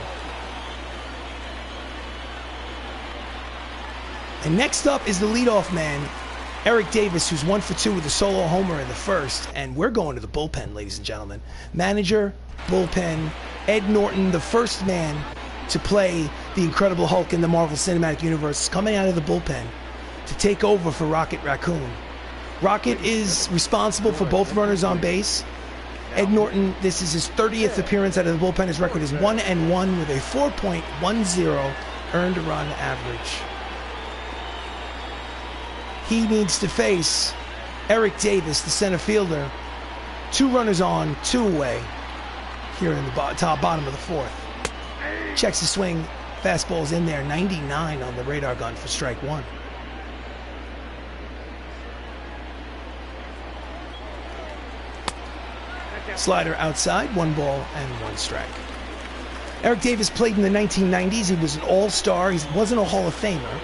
And next up is the leadoff man, Eric Davis, who's 1 for 2 with a solo homer in the 1st. And we're going to the bullpen, ladies and gentlemen. Manager, bullpen, Ed Norton, the first man to play the Incredible Hulk in the Marvel Cinematic Universe, is coming out of the bullpen to take over for Rocket Raccoon. Rocket is responsible for both runners on base. Ed Norton, this is his 30th appearance out of the bullpen. His record is 1-1 with a 4.10 earned run average. He needs to face Eric Davis, the center fielder. 2 runners on, 2 away here in the bottom of the 4th. Checks the swing. Fastball's in there. 99 on the radar gun for strike 1. Slider outside. 1 ball and 1 strike. Eric Davis played in the 1990s. He was an all-star. He wasn't a Hall of Famer,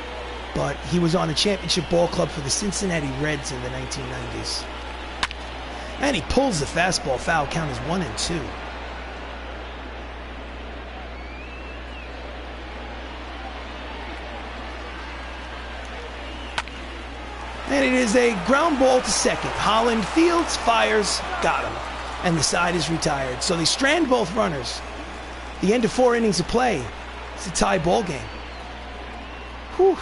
but he was on a championship ball club for the Cincinnati Reds in the 1990s. And he pulls the fastball. Foul. Count is 1-2. And it is a ground ball to second. Holland fields, fires, got him. And the side is retired. So they strand both runners. The end of 4 innings of play. It's a tie ball game. Whew.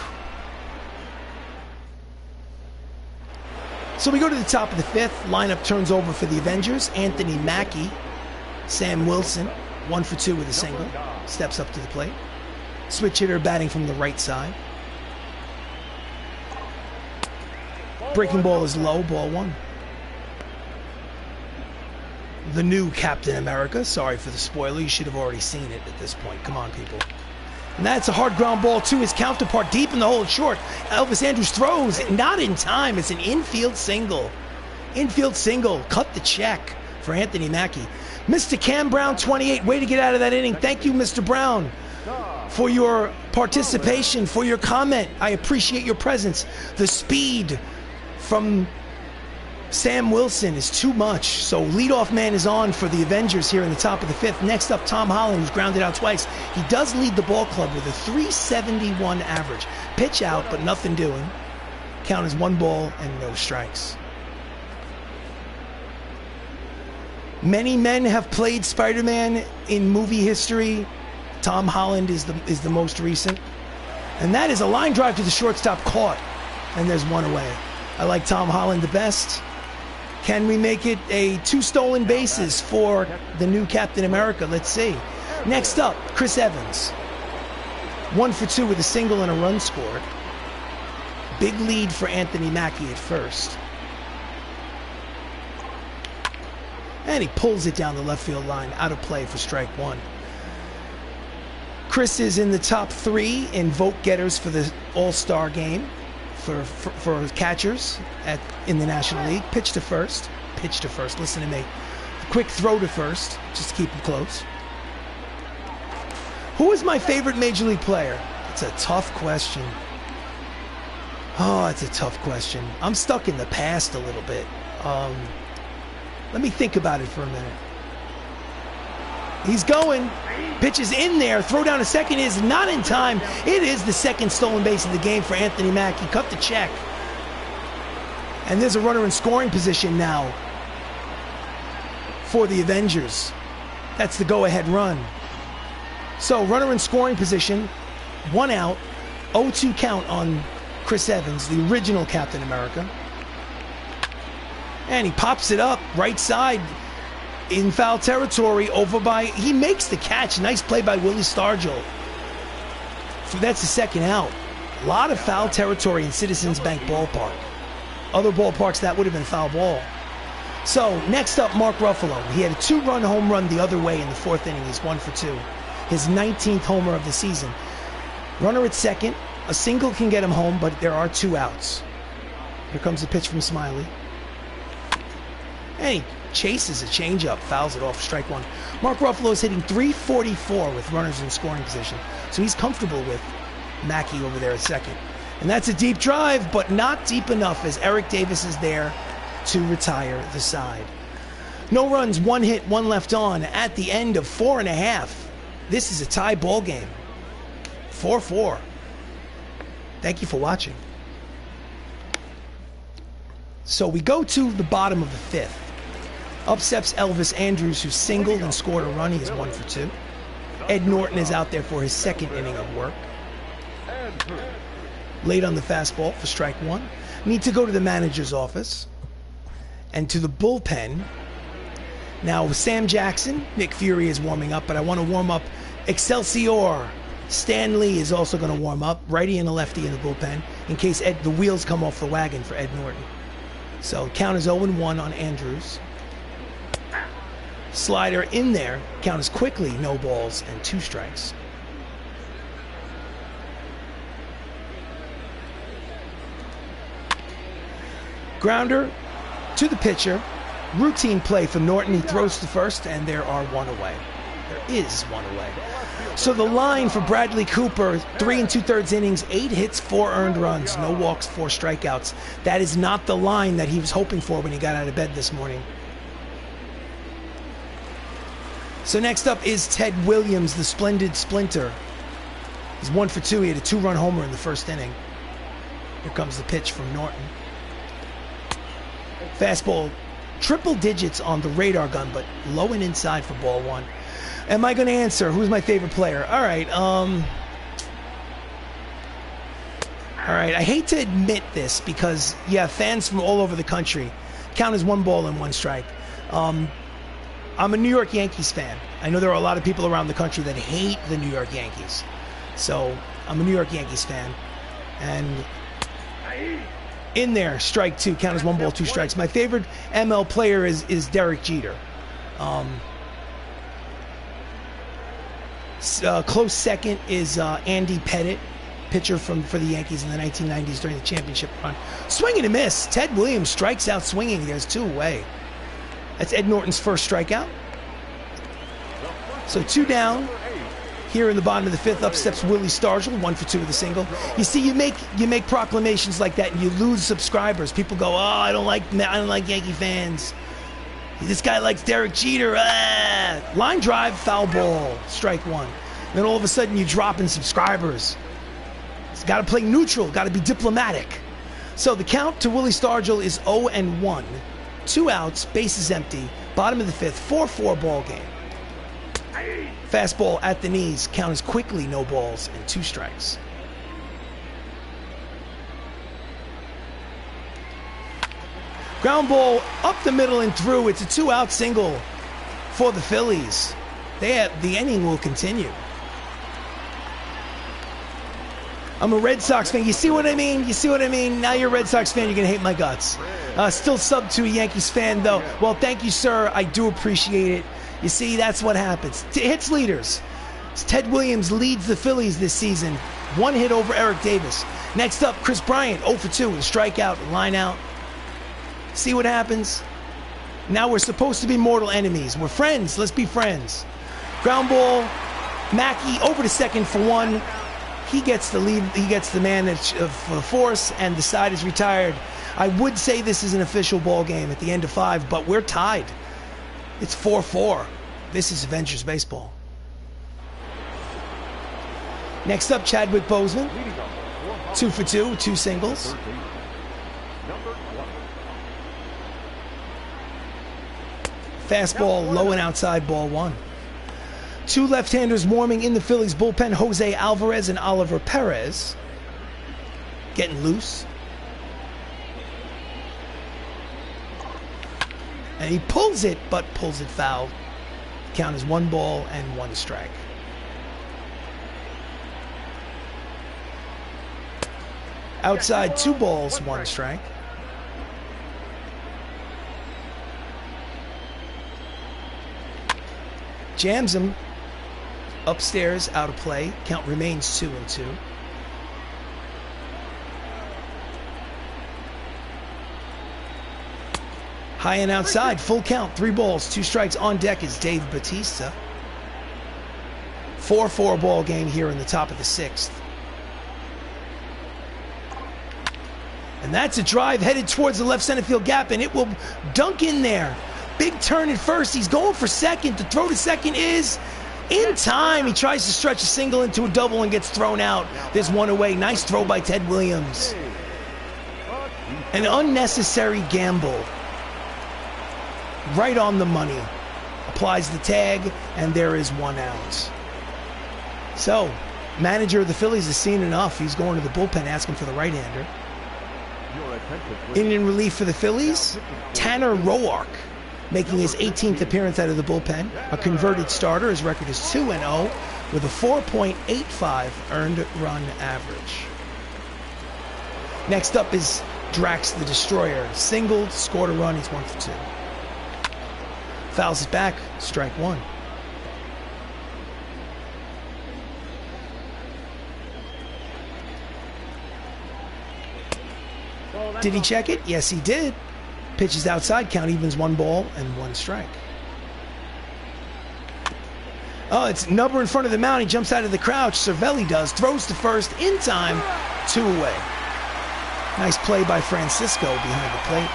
So we go to the top of the 5th. Lineup turns over for the Avengers. Anthony Mackie, Sam Wilson, 1 for 2 with a single. Steps up to the plate. Switch hitter batting from the right side. Breaking ball is low, ball one. The new Captain America. Sorry for the spoiler. You should have already seen it at this point. Come on, people. And that's a hard ground ball to his counterpart. Deep in the hole, short. Elvis Andrus throws. Not in time. It's an infield single. Infield single. Cut the check for Anthony Mackie. Mr. Cam Brown, 28. Way to get out of that inning. Thank you, Mr. Brown, for your participation, for your comment. I appreciate your presence. The speed from Sam Wilson is too much. So leadoff man is on for the Avengers here in the top of the fifth. Next up, Tom Holland, who's grounded out twice. He does lead the ball club with a 371 average. Pitch out, but nothing doing. Count as 1 ball and no strikes. Many men have played Spider-Man in movie history. Tom Holland is the most recent. And that is a line drive to the shortstop, caught. And there's 1 away. I like Tom Holland the best. Can we make it a 2 stolen bases for the new Captain America? Let's see. Next up, Chris Evans. 1 for 2 with a single and a run scored. Big lead for Anthony Mackie at first. And he pulls it down the left field line, out of play for strike 1. Chris is in the top 3 in vote getters for the All-Star game for catchers in the National League. Pitch to first. Listen to me. Quick throw to first, just to keep him close. Who is my favorite Major League player? It's a tough question. Oh, it's a tough question. I'm stuck in the past a little bit. Let me think about it for a minute. He's going. Pitch is in there. Throw down to second is not in time. It is the 2nd stolen base of the game for Anthony Mackie. Cut the check. And there's a runner in scoring position now for the Avengers. That's the go-ahead run. So runner in scoring position, 1 out, 0-2 count on Chris Evans, the original Captain America. And he pops it up right side in foul territory over by, he makes the catch. Nice play by Willie Stargell. That's the 2nd out. A lot of foul territory in Citizens Bank Ballpark. Other ballparks, that would have been foul ball. So next up, Mark Ruffalo. He had a 2-run home run the other way in the 4th inning. He's 1 for 2. His 19th homer of the season. Runner at second. A single can get him home, but there are 2 outs. Here comes the pitch from Smiley. And he chases a changeup, fouls it off, strike 1. Mark Ruffalo is hitting .344 with runners in scoring position. So he's comfortable with Mackie over there at second. And that's a deep drive, but not deep enough as Eric Davis is there to retire the side. No runs, 1 hit, 1 left on at the end of 4 1/2. This is a tie ball game. 4-4. Thank you for watching. So we go to the bottom of the 5th. Up steps Elvis Andrus, who singled and scored a run. He is 1 for 2. Ed Norton is out there for his 2nd inning of work. Late on the fastball for strike 1. Need to go to the manager's office and to the bullpen. Now, Sam Jackson, Nick Fury is warming up, but I want to warm up Excelsior. Stan Lee is also going to warm up, righty and a lefty in the bullpen, in case the wheels come off the wagon for Ed Norton. So count is 0-1 on Andrus. Slider in there. Count is quickly no balls and 2 strikes. Grounder to the pitcher. Routine play for Norton. He throws to first, and there are 1 away. There is 1 away. So the line for Bradley Cooper, 3 2/3 innings, 8 hits, 4 earned runs, no walks, 4 strikeouts. That is not the line that he was hoping for when he got out of bed this morning. So next up is Ted Williams, the splendid splinter. He's 1 for 2. He had a 2-run homer in the 1st inning. Here comes the pitch from Norton. Fastball, triple digits on the radar gun, but low and inside for ball 1. Am I going to answer? Who's my favorite player? All right. I hate to admit this because, yeah, fans from all over the country. Count as 1 ball and 1 strike. I'm a New York Yankees fan. I know there are a lot of people around the country that hate the New York Yankees. So I'm a New York Yankees fan. And In there, strike two, count as 1 ball, 2 strikes. My favorite ML player is Derek Jeter. Close second is Andy Pettit, pitcher for the Yankees in the 1990s during the championship run. Swing and a miss. Ted Williams strikes out swinging. There's 2 away. That's Ed Norton's first strikeout. So 2 down. Here in the bottom of the 5th, up steps Willie Stargell, 1 for 2 with a single. You see, you make proclamations like that, and you lose subscribers. People go, "Oh, I don't like Yankee fans. This guy likes Derek Jeter." Ah. Line drive, foul ball, strike 1. Then all of a sudden, you drop in subscribers. It's got to play neutral, got to be diplomatic. So the count to Willie Stargell is 0-1. 2 outs, bases empty. Bottom of the 5th, 4-4 ball game. Fastball at the knees, count as quickly, no balls, and 2 strikes. Ground ball up the middle and through. It's a 2-out single for the Phillies. The inning will continue. I'm a Red Sox fan. You see what I mean? You see what I mean? Now you're a Red Sox fan, you're going to hate my guts. Still sub to a Yankees fan, though. Well, thank you, sir. I do appreciate it. You see, that's what happens. Hits leaders. Ted Williams leads the Phillies this season. 1 hit over Eric Davis. Next up, Chris Bryant, 0 for 2 with a strikeout, line out. See what happens? Now we're supposed to be mortal enemies. We're friends. Let's be friends. Ground ball. Mackey over to second for 1. He gets the lead. He gets the man for the force, and the side is retired. I would say this is an official ball game at the end of 5, but we're tied. It's 4-4. This is Avengers baseball. Next up, Chadwick Boseman. 2 for 2, 2 singles. Fastball low and outside, ball 1. 2 left-handers warming in the Phillies bullpen, Jose Alvarez and Oliver Perez. Getting loose. And he pulls it, but pulls it foul. Count as 1 ball and 1 strike. Outside, 2 balls, 1 strike. Jams him. Upstairs, out of play. Count remains 2-2. High and outside, full count, 3 balls, 2 strikes. On deck is Dave Bautista. 4-4 ball game here in the top of the 6th. And that's a drive headed towards the left center field gap, and it will dunk in there. Big turn at first. He's going for second. The throw to second is in time. He tries to stretch a single into a double and gets thrown out. There's 1 away. Nice throw by Ted Williams. An unnecessary gamble. Right on the money. Applies the tag, and there is 1 out. So, manager of the Phillies has seen enough. He's going to the bullpen asking for the right-hander. In relief for the Phillies, Tanner Roark, making his 18th appearance out of the bullpen. A converted starter. His record is 2-0 with a 4.85 earned run average. Next up is Drax the Destroyer. Singled, scored a run. He's 1 for 2. Fouls it back. Strike 1. Did he check it? Yes, he did. Pitches outside, count evens, 1 ball and 1 strike. Oh, it's Nubber in front of the mound. He jumps out of the crouch. Cervelli does. Throws to first in time. 2 away. Nice play by Francisco behind the plate.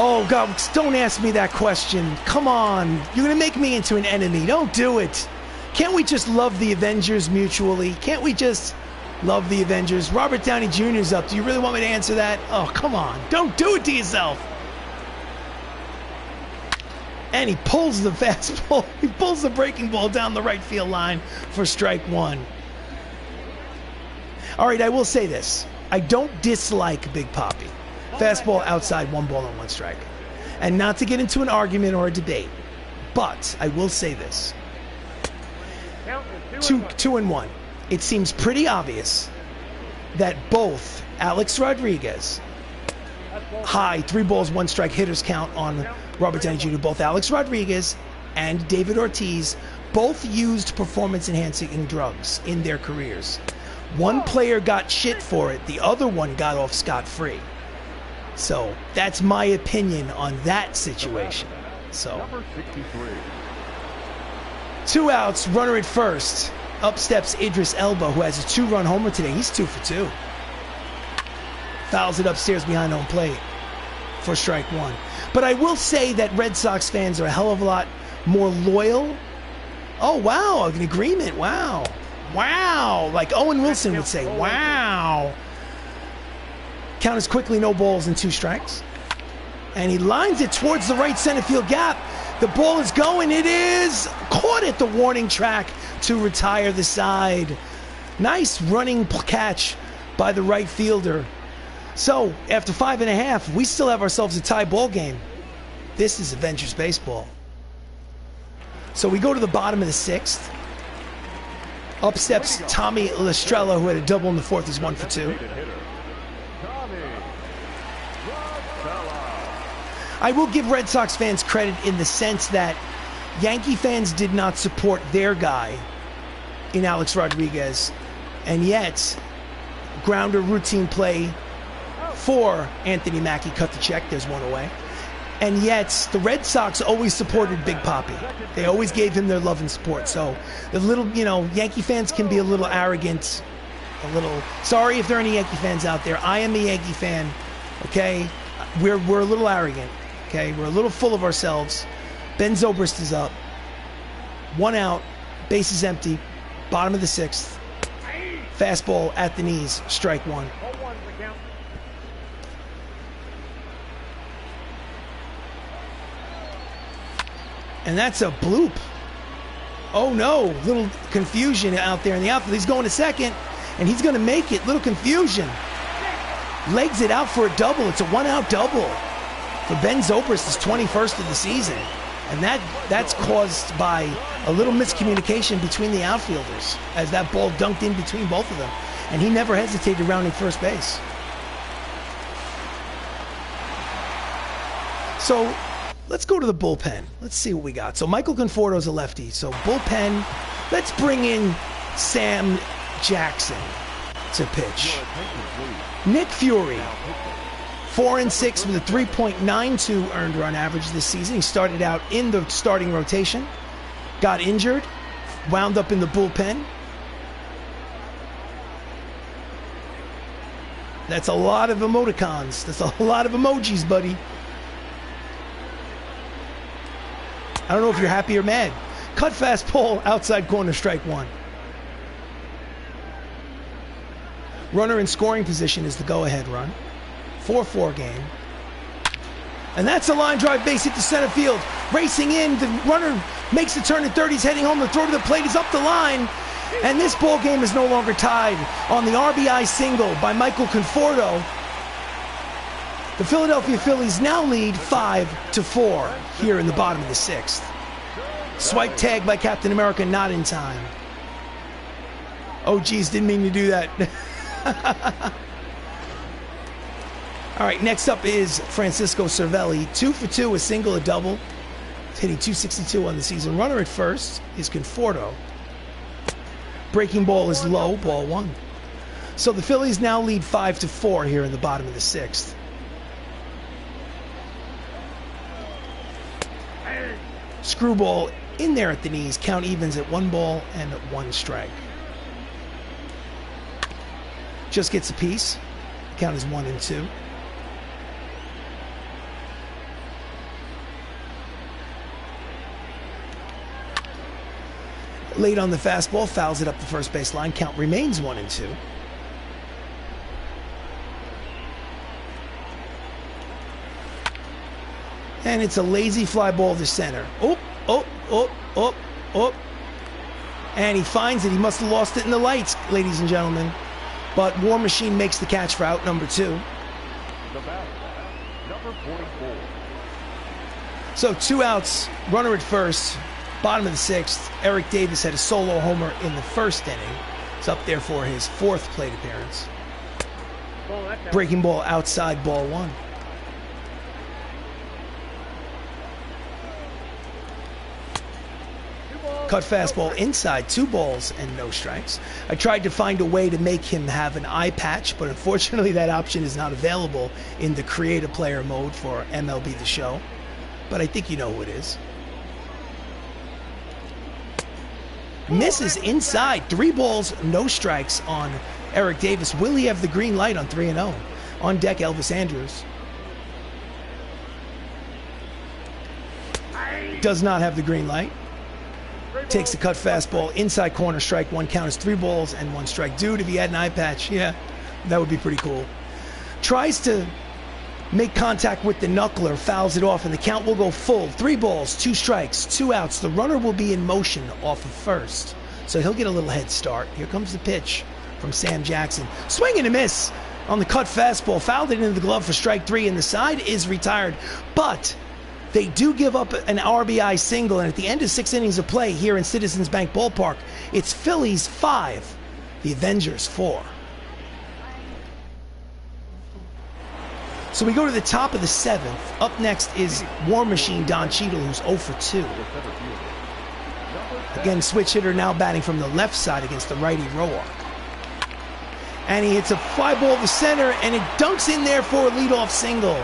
Oh, God, don't ask me that question. Come on. You're going to make me into an enemy. Don't do it. Can't we just love the Avengers mutually? Can't we just love the Avengers? Robert Downey Jr. is up. Do you really want me to answer that? Oh, come on. Don't do it to yourself. And he pulls the fastball. He pulls the breaking ball down the right field line for strike 1. All right, I will say this. I don't dislike Big Papi. Fastball outside, 1 ball and 1 strike. And not to get into an argument or a debate, but I will say this. 2-1. It seems pretty obvious that both Alex Rodriguez, high 3 balls, 1 strike hitters count on Robert Downey Jr., both Alex Rodriguez and David Ortiz both used performance-enhancing drugs in their careers. One player got shit for it, the other one got off scot-free. So that's my opinion on that situation. So 2 outs, runner at first. Up steps Idris Elba, who has a 2-run homer today. He's 2 for 2. Fouls it upstairs behind home plate for strike 1. But I will say that Red Sox fans are a hell of a lot more loyal. Oh, wow, an agreement. Wow. Wow. Like Owen Wilson would say, wow. Count is quickly, no balls and 2 strikes. And he lines it towards the right center field gap. The ball is going. It is caught at the warning track to retire the side. Nice running catch by the right fielder. So, after 5.5, we still have ourselves a tie ball game. This is Avengers baseball. So we go to the bottom of the 6th. Up steps Tommy Lestrella, who had a double in the 4th, is 1 for 2. I will give Red Sox fans credit in the sense that Yankee fans did not support their guy in Alex Rodriguez, and yet grounder routine play for Anthony Mackie cut the check. There's 1 away. And yet the Red Sox always supported Big Papi. They always gave him their love and support. So the little, Yankee fans can be a little arrogant, a little, sorry if there are any Yankee fans out there. I am a Yankee fan, okay? We're a little arrogant, okay? We're a little full of ourselves. Ben Zobrist is up. 1 out, base is empty, bottom of the 6th. Fastball at the knees, strike 1. And that's a bloop. Oh no, little confusion out there in the outfield. He's going to second, and he's going to make it. Little confusion. Legs it out for a double. It's a 1-out double for Ben Zobrist, his 21st of the season. And that's caused by a little miscommunication between the outfielders as that ball dunked in between both of them. And he never hesitated rounding first base. So let's go to the bullpen. Let's see what we got. So Michael Conforto's a lefty. So bullpen, let's bring in Sam Jackson to pitch. Nick Fury, 4-6 with a 3.92 earned run average this season. He started out in the starting rotation, got injured, wound up in the bullpen. That's a lot of emoticons. That's a lot of emojis, buddy. I don't know if you're happy or mad. Cut fastball, outside corner, strike 1. Runner in scoring position is the go-ahead run. 4-4 game. And that's a line drive base hit to center field. Racing in, the runner makes the turn at third. He's heading home. The throw to the plate is up the line. And this ball game is no longer tied on the RBI single by Michael Conforto. The Philadelphia Phillies now lead 5-4 here in the bottom of the 6th. Swipe tag by Captain America, not in time. Oh, geez, didn't mean to do that. All right, next up is Francisco Cervelli. 2 for 2, a single, a double. He's hitting .262 on the season. Runner at first is Conforto. Breaking ball is low, ball 1. So the Phillies now lead 5-4 here in the bottom of the 6th. Screwball in there at the knees. Count evens at 1 ball and 1 strike. Just gets a piece. Count is 1-2. Late on the fastball, fouls it up the first base line. Count remains 1-2. And it's a lazy fly ball to center. And he finds it. He must have lost it in the lights, ladies and gentlemen. But War Machine makes the catch for out number 2. The batter, number 44. So 2 outs, runner at first, bottom of the 6th. Eric Davis had a solo homer in the first inning. It's up there for his 4th plate appearance. Breaking ball outside, ball 1. Cut fastball inside, 2 balls and no strikes. I tried to find a way to make him have an eye patch, but unfortunately that option is not available in the create a player mode for MLB The Show. But I think you know who it is. Misses inside, 3 balls, no strikes on Eric Davis. Will he have the green light on 3-0? On deck, Elvis Andrews. Does not have the green light. Takes the cut fastball, inside corner, strike 1. Count is 3 balls and 1 strike. Dude, if he had an eye patch, yeah, that would be pretty cool. Tries to make contact with the knuckler, fouls it off, and the count will go full. 3 balls, 2 strikes, 2 outs. The runner will be in motion off of first, so he'll get a little head start. Here comes the pitch from Sam Jackson. Swing and a miss on the cut fastball. Fouled it into the glove for strike 3, and the side is retired. But they do give up an RBI single, and at the end of 6 innings of play here in Citizens Bank Ballpark, it's Phillies 5, the Avengers 4. So we go to the top of the 7th. Up next is War Machine Don Cheadle, who's 0 for 2. Again, switch hitter now batting from the left side against the righty Roark. And he hits a fly ball to center, and it dunks in there for a leadoff single.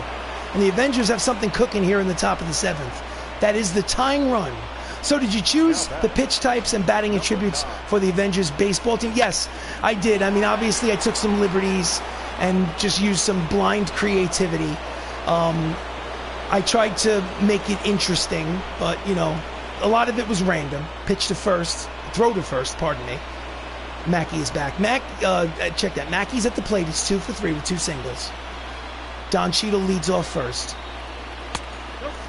And the Avengers have something cooking here in the top of the 7th. That is the tying run. So did you choose the pitch types and batting attributes for the Avengers baseball team? Yes, I did. I mean, obviously I took some liberties and just used some blind creativity. I tried to make it interesting, but, you know, a lot of it was random. Pitch to first, throw to first, pardon me. Mackey is back. Check that. Mackey's at the plate. It's 2 for 3 with 2 singles. Don Cheadle leads off first.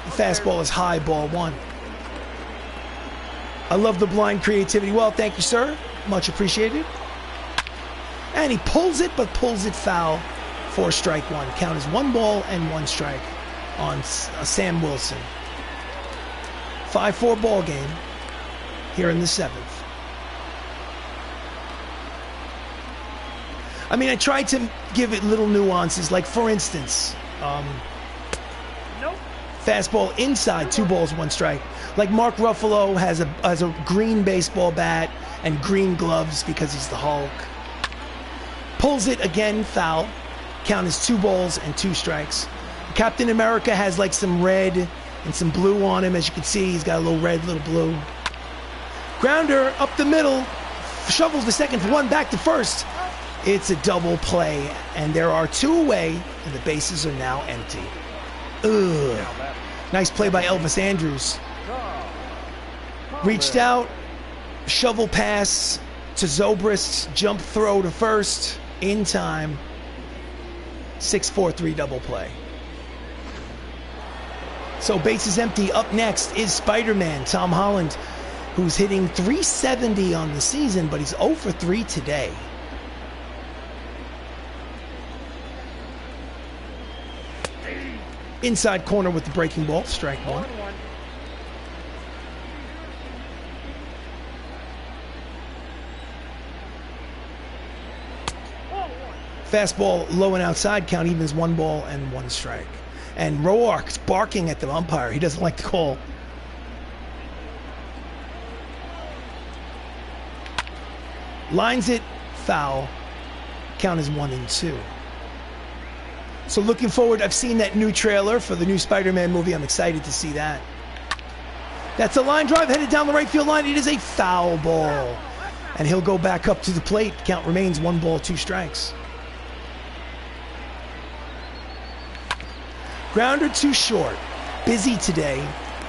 The fastball is high, ball 1. I love the blind creativity. Well, thank you, sir. Much appreciated. And he pulls it, but pulls it foul for strike 1. Count is 1 ball and 1 strike on Sam Wilson. 5-4 ball game here in the 7th. I mean, I tried to give it little nuances, like for instance, fastball inside, 2 balls, 1 strike. Like Mark Ruffalo has a green baseball bat and green gloves because he's the Hulk. Pulls it again, foul. Count is 2 balls and 2 strikes. Captain America has like some red and some blue on him. As you can see, he's got a little red, little blue. Grounder up the middle, shovels the second for 1, back to first. It's a double play, and there are 2 away, and the bases are now empty. Ugh. Nice play by Elvis Andrews. Reached out, shovel pass to Zobrist, jump throw to first, in time. 6-4-3 double play. So bases empty. Up next is Spider-Man, Tom Holland, who's hitting .370 on the season, but he's 0 for 3 today. Inside corner with the breaking ball, strike 1. Fastball low and outside, count evens 1 ball and 1 strike. And Roark's barking at the umpire. He doesn't like the call. Lines it, foul. Count is 1 and 2. So looking forward, I've seen that new trailer for the new Spider-Man movie. I'm excited to see that. That's a line drive headed down the right field line. It is a foul ball. And he'll go back up to the plate. Count remains 1 ball, 2 strikes. Grounder too short. Busy today.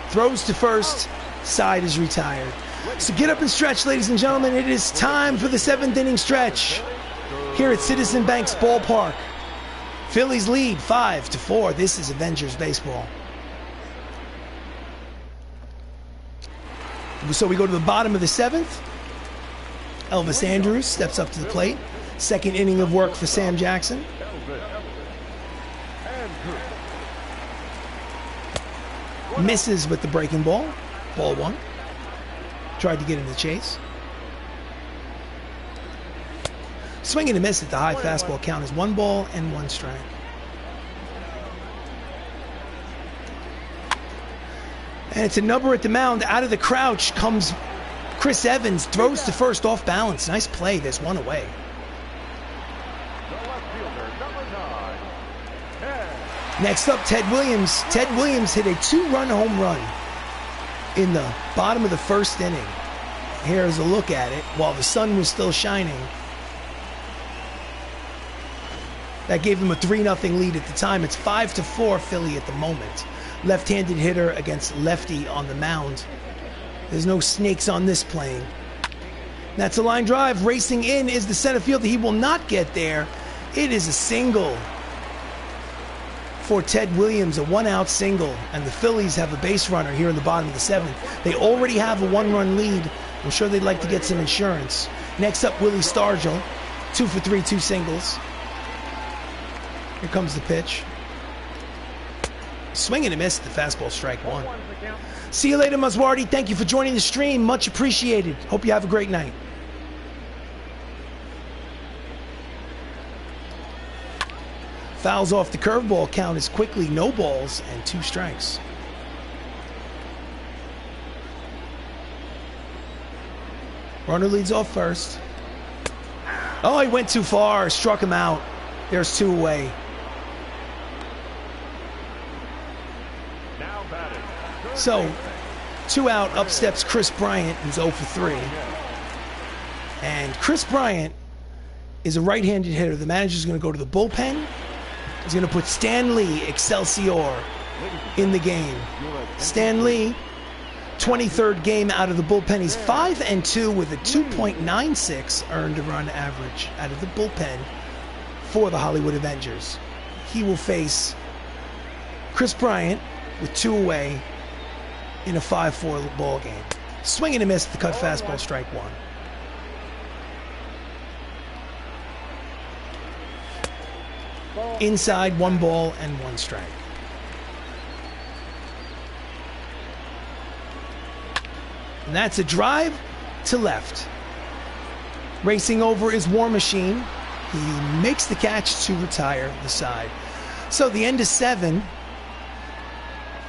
Throws to first. Side is retired. So get up and stretch, ladies and gentlemen. It is time for the 7th inning stretch here at Citizen Bank's Ballpark. Phillies lead 5-4. This is Avengers baseball. So we go to the bottom of the 7th. Elvis Andrews steps up to the plate. 2nd inning of work for Sam Jackson. Misses with the breaking ball. Ball 1. Tried to get in the chase. Swing and a miss at the high fastball count is 1 ball and 1 strike. And it's a number at the mound. Out of the crouch comes Chris Evans, throws to first off balance. Nice play. There's 1 away. Next up, Ted Williams. Ted Williams hit a 2-run home run in the bottom of the 1st inning. Here's a look at it while the sun was still shining. That gave him a 3-0 lead at the time. It's 5-4 Philly at the moment. Left-handed hitter against lefty on the mound. There's no snakes on this plane. That's a line drive. Racing in is the center fielder. He will not get there. It is a single for Ted Williams, a 1-out single. And the Phillies have a base runner here in the bottom of the 7th. They already have a 1-run lead. I'm sure they'd like to get some insurance. Next up, Willie Stargell. 2 for 3, 2 singles. Here comes the pitch. Swing and a miss at the fastball, strike 1. See you later, Maswardi. Thank you for joining the stream. Much appreciated. Hope you have a great night. Fouls off the curveball. Count is quickly no balls and 2 strikes. Runner leads off first. Oh, he went too far. Struck him out. There's 2 away. So, 2 out, up steps Chris Bryant, who's 0 for 3. And Chris Bryant is a right-handed hitter. The manager's going to go to the bullpen. He's going to put Stan Lee, Excelsior, in the game. Stan Lee, 23rd game out of the bullpen. He's 5-2 with a 2.96 earned run average out of the bullpen for the Hollywood Avengers. He will face Chris Bryant with 2 away in a 5-4 ball game. Swing and a miss at the cut fastball, strike 1. Inside, 1 ball and 1 strike. And that's a drive to left. Racing over is War Machine. He makes the catch to retire the side. So the end of 7.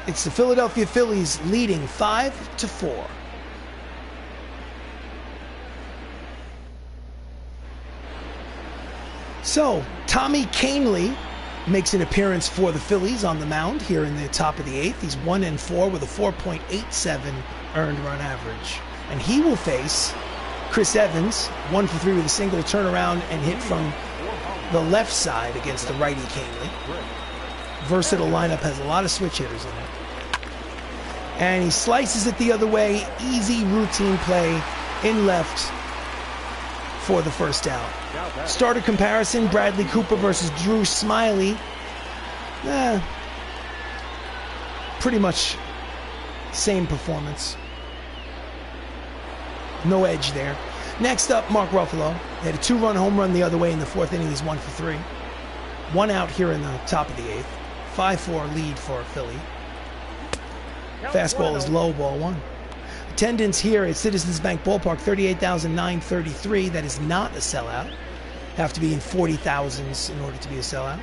It's the Philadelphia Phillies leading 5-4. So, Tommy Kahnle makes an appearance for the Phillies on the mound here in the top of the 8th. He's 1-4 with a 4.87 earned run average. And he will face Chris Evans, 1 for 3 with a single turnaround and hit from the left side against the righty Kahnle. Versatile lineup, has a lot of switch hitters in it. And he slices it the other way. Easy routine play in left for the first out. Starter comparison, Bradley Cooper versus Drew Smyly. Pretty much same performance. No edge there. Next up, Mark Ruffalo. They had a 2-run home run the other way in the 4th inning. He's 1 for 3. 1 out here in the top of the 8th. 5-4 lead for Philly. Fastball is low, ball 1. Attendance here at Citizens Bank Ballpark, 38,933. That is not a sellout. Have to be in 40,000s in order to be a sellout.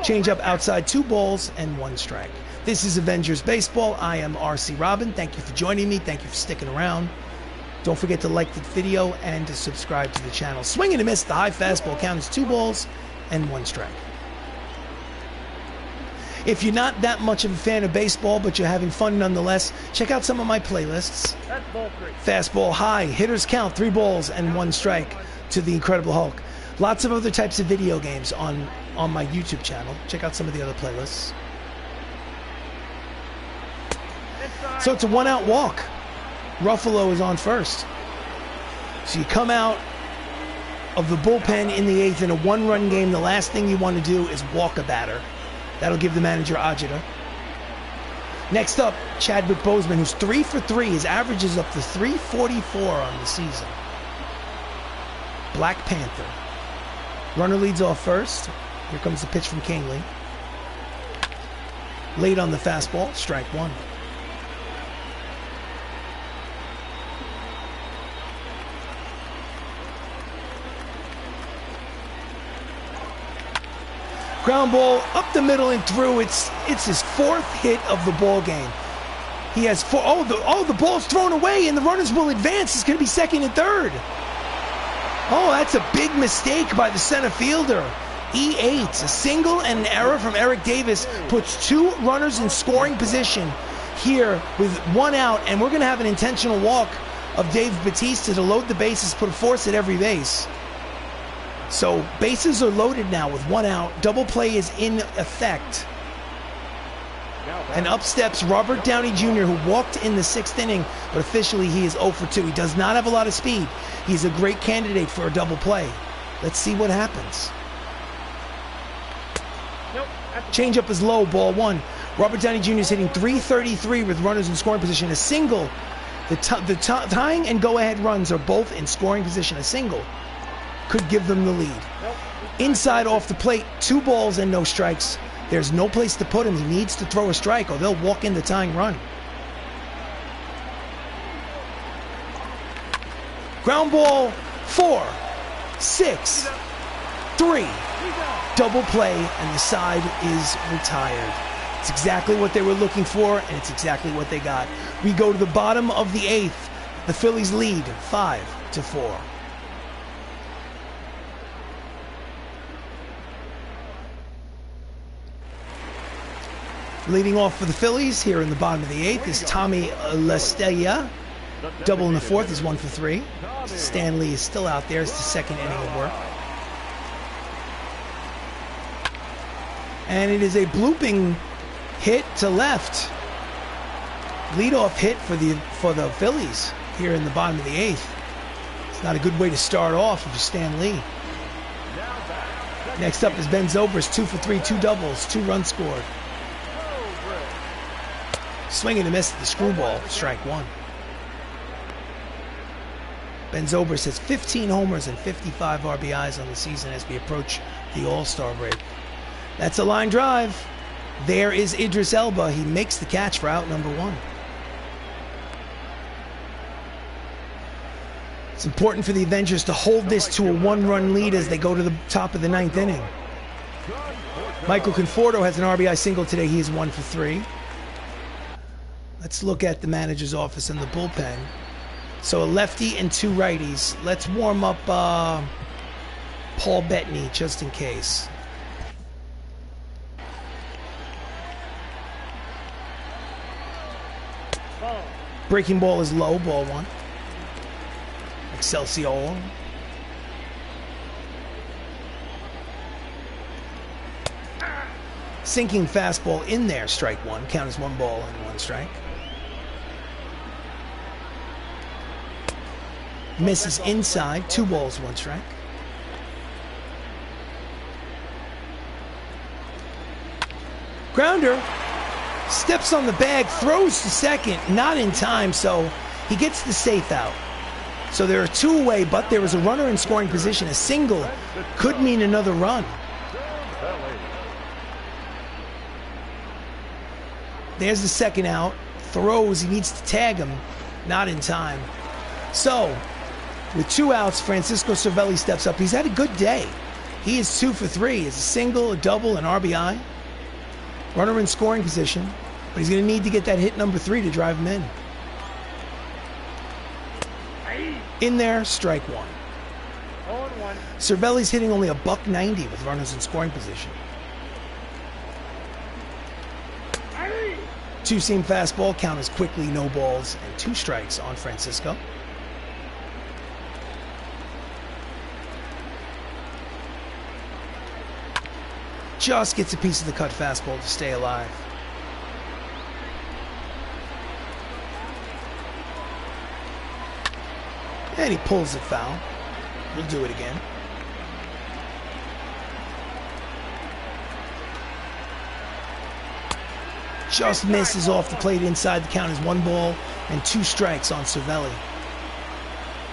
Change up outside, 2 balls and 1 strike. This is Avengers Baseball. I am RC Robbin. Thank you for joining me. Thank you for sticking around. Don't forget to like the video and to subscribe to the channel. Swing and a miss. The high fastball count is 2 balls and 1 strike. If you're not that much of a fan of baseball, but you're having fun nonetheless, check out some of my playlists. Fastball high, hitters count, 3 balls and 1 strike to the Incredible Hulk. Lots of other types of video games on my YouTube channel. Check out some of the other playlists. So it's a 1-out walk. Ruffalo is on first. So you come out of the bullpen in the 8th in a 1-run game. The last thing you want to do is walk a batter. That'll give the manager agita. Next up, Chadwick Boseman, who's 3 for 3. His average is up to 344 on the season. Black Panther. Runner leads off first. Here comes the pitch from Kahnle. Late on the fastball, strike 1. Ground ball up the middle and through. It's his 4th hit of the ball game. He has 4. Oh, the ball's thrown away, and the runners will advance. It's going to be 2nd and 3rd. Oh, that's a big mistake by the center fielder. E8, a single and an error from Eric Davis puts 2 runners in scoring position here with 1 out, and we're going to have an intentional walk of Dave Bautista to load the bases, put a force at every base. So bases are loaded now with 1 out. Double play is in effect. And up steps Robert Downey Jr., who walked in the 6th inning, but officially he is 0 for 2. He does not have a lot of speed. He's a great candidate for a double play. Let's see what happens. Changeup is low, ball 1. Robert Downey Jr. is hitting .333 with runners in scoring position. A single. The tying and go-ahead runs are both in scoring position. A single could give them the lead. Inside off the plate, 2 balls and no strikes. There's no place to put him. He needs to throw a strike or they'll walk in the tying run. Ground ball 4, 6, 3. Double play and the side is retired. It's exactly what they were looking for and it's exactly what they got. We go to the bottom of the 8th. The Phillies lead 5-4. Leading off for the Phillies here in the bottom of the 8th is Tommy LaStella. Double in the 4th is 1 for 3. Stanley is still out there. It's the 2nd inning of work. And it is a blooping hit to left. Leadoff hit for the Phillies here in the bottom of the 8th. It's not a good way to start off if you're Stan Lee. Next up is Ben Zobrist, 2 for 3, 2 doubles, 2 runs scored. Swing and a miss at the screwball, strike 1. Ben Zobrist has 15 homers and 55 RBIs on the season as we approach the All-Star break. That's a line drive. There is Idris Elba. He makes the catch for out number 1. It's important for the Avengers to hold this to a 1-run lead as they go to the top of the 9th inning. Michael Conforto has an RBI single today. He is 1 for 3. Let's look at the manager's office and the bullpen. So a lefty and 2 righties. Let's warm up Paul Bettany just in case. Breaking ball is low, ball 1. Excelsior. Sinking fastball in there, strike 1. Count as 1 ball and 1 strike. Misses inside, 2 balls, 1 strike. Grounder. Steps on the bag, throws to second, not in time, so he gets the safe out. So there are 2 away, but there is a runner in scoring position. A single could mean another run. There's the 2nd out. Throws, he needs to tag him, not in time. So, with 2 outs, Francisco Cervelli steps up. He's had a good day. He is 2 for 3. It's a single, a double, an RBI. Runner in scoring position, but he's going to need to get that hit number 3 to drive him in. In there, strike 1. Cervelli's hitting only a .190 with runners in scoring position. 2-seam fastball, count as quickly, no balls, and 2 strikes on Francisco. Just gets a piece of the cut fastball to stay alive. And he pulls it foul. We'll do it again. Just misses off the plate inside. The count is 1 ball and 2 strikes on Cervelli.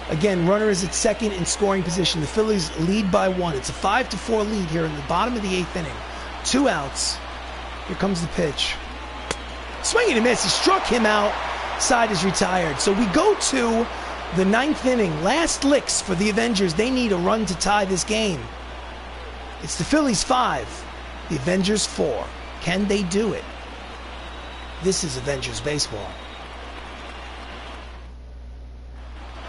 Again, runner is at 2nd in scoring position. The Phillies lead by 1. It's a 5-4 lead here in the bottom of the 8th inning. 2 outs. Here comes the pitch. Swing and a miss. He struck him out. Side is retired. So we go to the 9th inning. Last licks for the Avengers. They need a run to tie this game. It's the Phillies 5 The Avengers 4. Can they do it? This is Avengers baseball.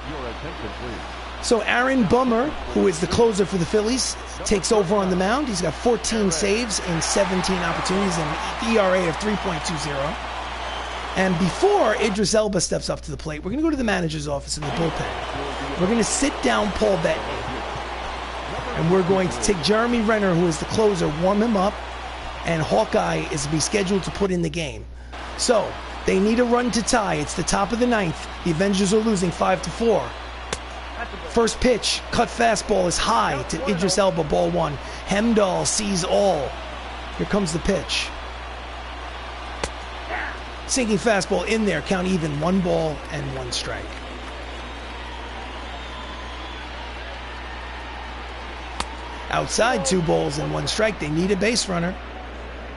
Your attention, please. So Aaron Bummer, who is the closer for the Phillies, takes over on the mound. He's got 14 saves in 17 opportunities and an ERA of 3.20. And before Idris Elba steps up to the plate, we're going to go to the manager's office in the bullpen. We're going to sit down Paul Bettany. And we're going to take Jeremy Renner, who is the closer, warm him up. And Hawkeye is to be scheduled to put in the game. So they need a run to tie. It's the top of the ninth. The Avengers are losing 5-4. First pitch, cut fastball is high to Idris Elba, ball one. Hemidall sees all. Here comes the pitch. Sinking fastball in there, count even, 1 ball and 1 strike. Outside, 2 balls and 1 strike. They need a base runner.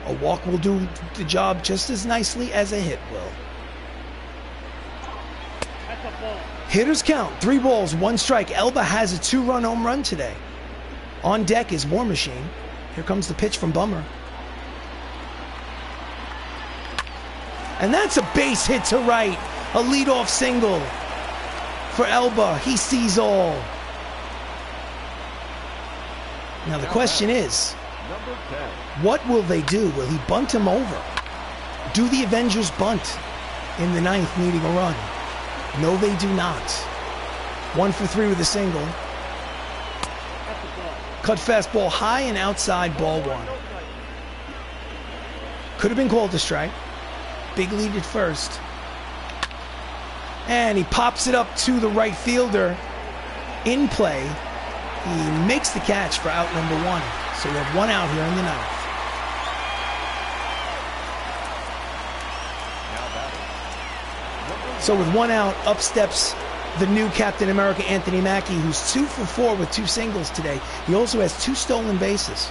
A walk will do the job just as nicely as a hit will. Hitters count, 3 balls, 1 strike. Elba has a 2-run home run today. On deck is War Machine. Here comes the pitch from Bummer. And that's a base hit to right. A leadoff single for Elba. He sees all. Now the question is, what will they do? Will he bunt him over? Do the Avengers bunt in the ninth, needing a run? No, they do not. 1 for 3 with a single. Cut fastball high and outside, ball 1. Could have been called a strike. Big lead at first. And he pops it up to the right fielder. In play. He makes the catch for out number 1. So we have 1 out here in the ninth. So with 1 out, up steps the new Captain America, Anthony Mackie, who's 2 for 4 with 2 singles today. He also has 2 stolen bases.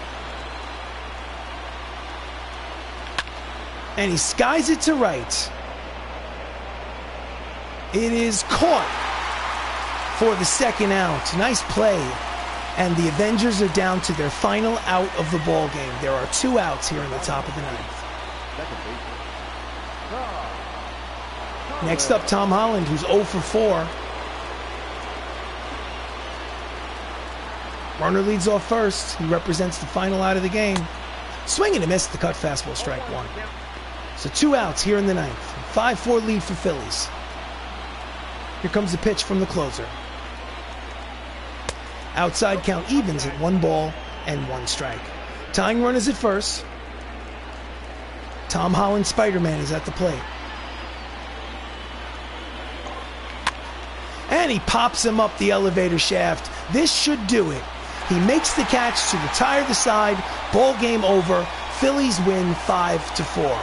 And he skies it to right. It is caught for the 2nd out. Nice play. And the Avengers are down to their final out of the ball game. There are 2 outs here in the top of the ninth. Next up, Tom Holland, who's 0 for 4. Runner leads off first. He represents the final out of the game. Swing and a miss, the cut fastball, strike 1. So 2 outs here in the ninth. 5-4 lead for Phillies. Here comes the pitch from the closer. Outside count evens at 1 ball and 1 strike. Tying runners at first. Tom Holland, Spider-Man, is at the plate. And he pops him up the elevator shaft. This should do it. He makes the catch to retire the side. Ball game over. Phillies win 5-4.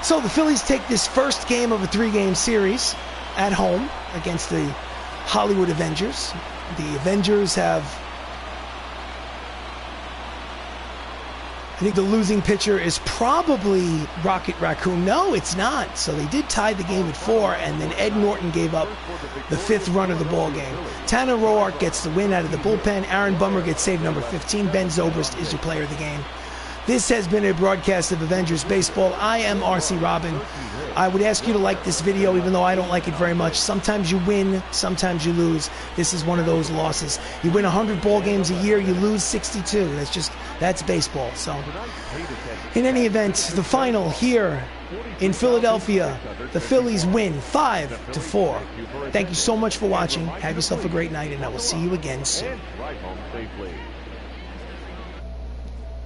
So the Phillies take this first game of a 3-game series at home against the Hollywood Avengers. The Avengers have, I think the losing pitcher is probably Rocket Raccoon. No, it's not. So they did tie the game at 4, and then Ed Norton gave up the 5th run of the ball game. Tanner Roark gets the win out of the bullpen. Aaron Bummer gets save number 15. Ben Zobrist is your player of the game. This has been a broadcast of Avengers Baseball. I am RC Robbin. I would ask you to like this video, even though I don't like it very much. Sometimes you win, sometimes you lose. This is one of those losses. You win 100 ball games a year, you lose 62. That's baseball. So, in any event, the final here in Philadelphia, the Phillies win 5-4. Thank you so much for watching. Have yourself a great night, and I will see you again soon.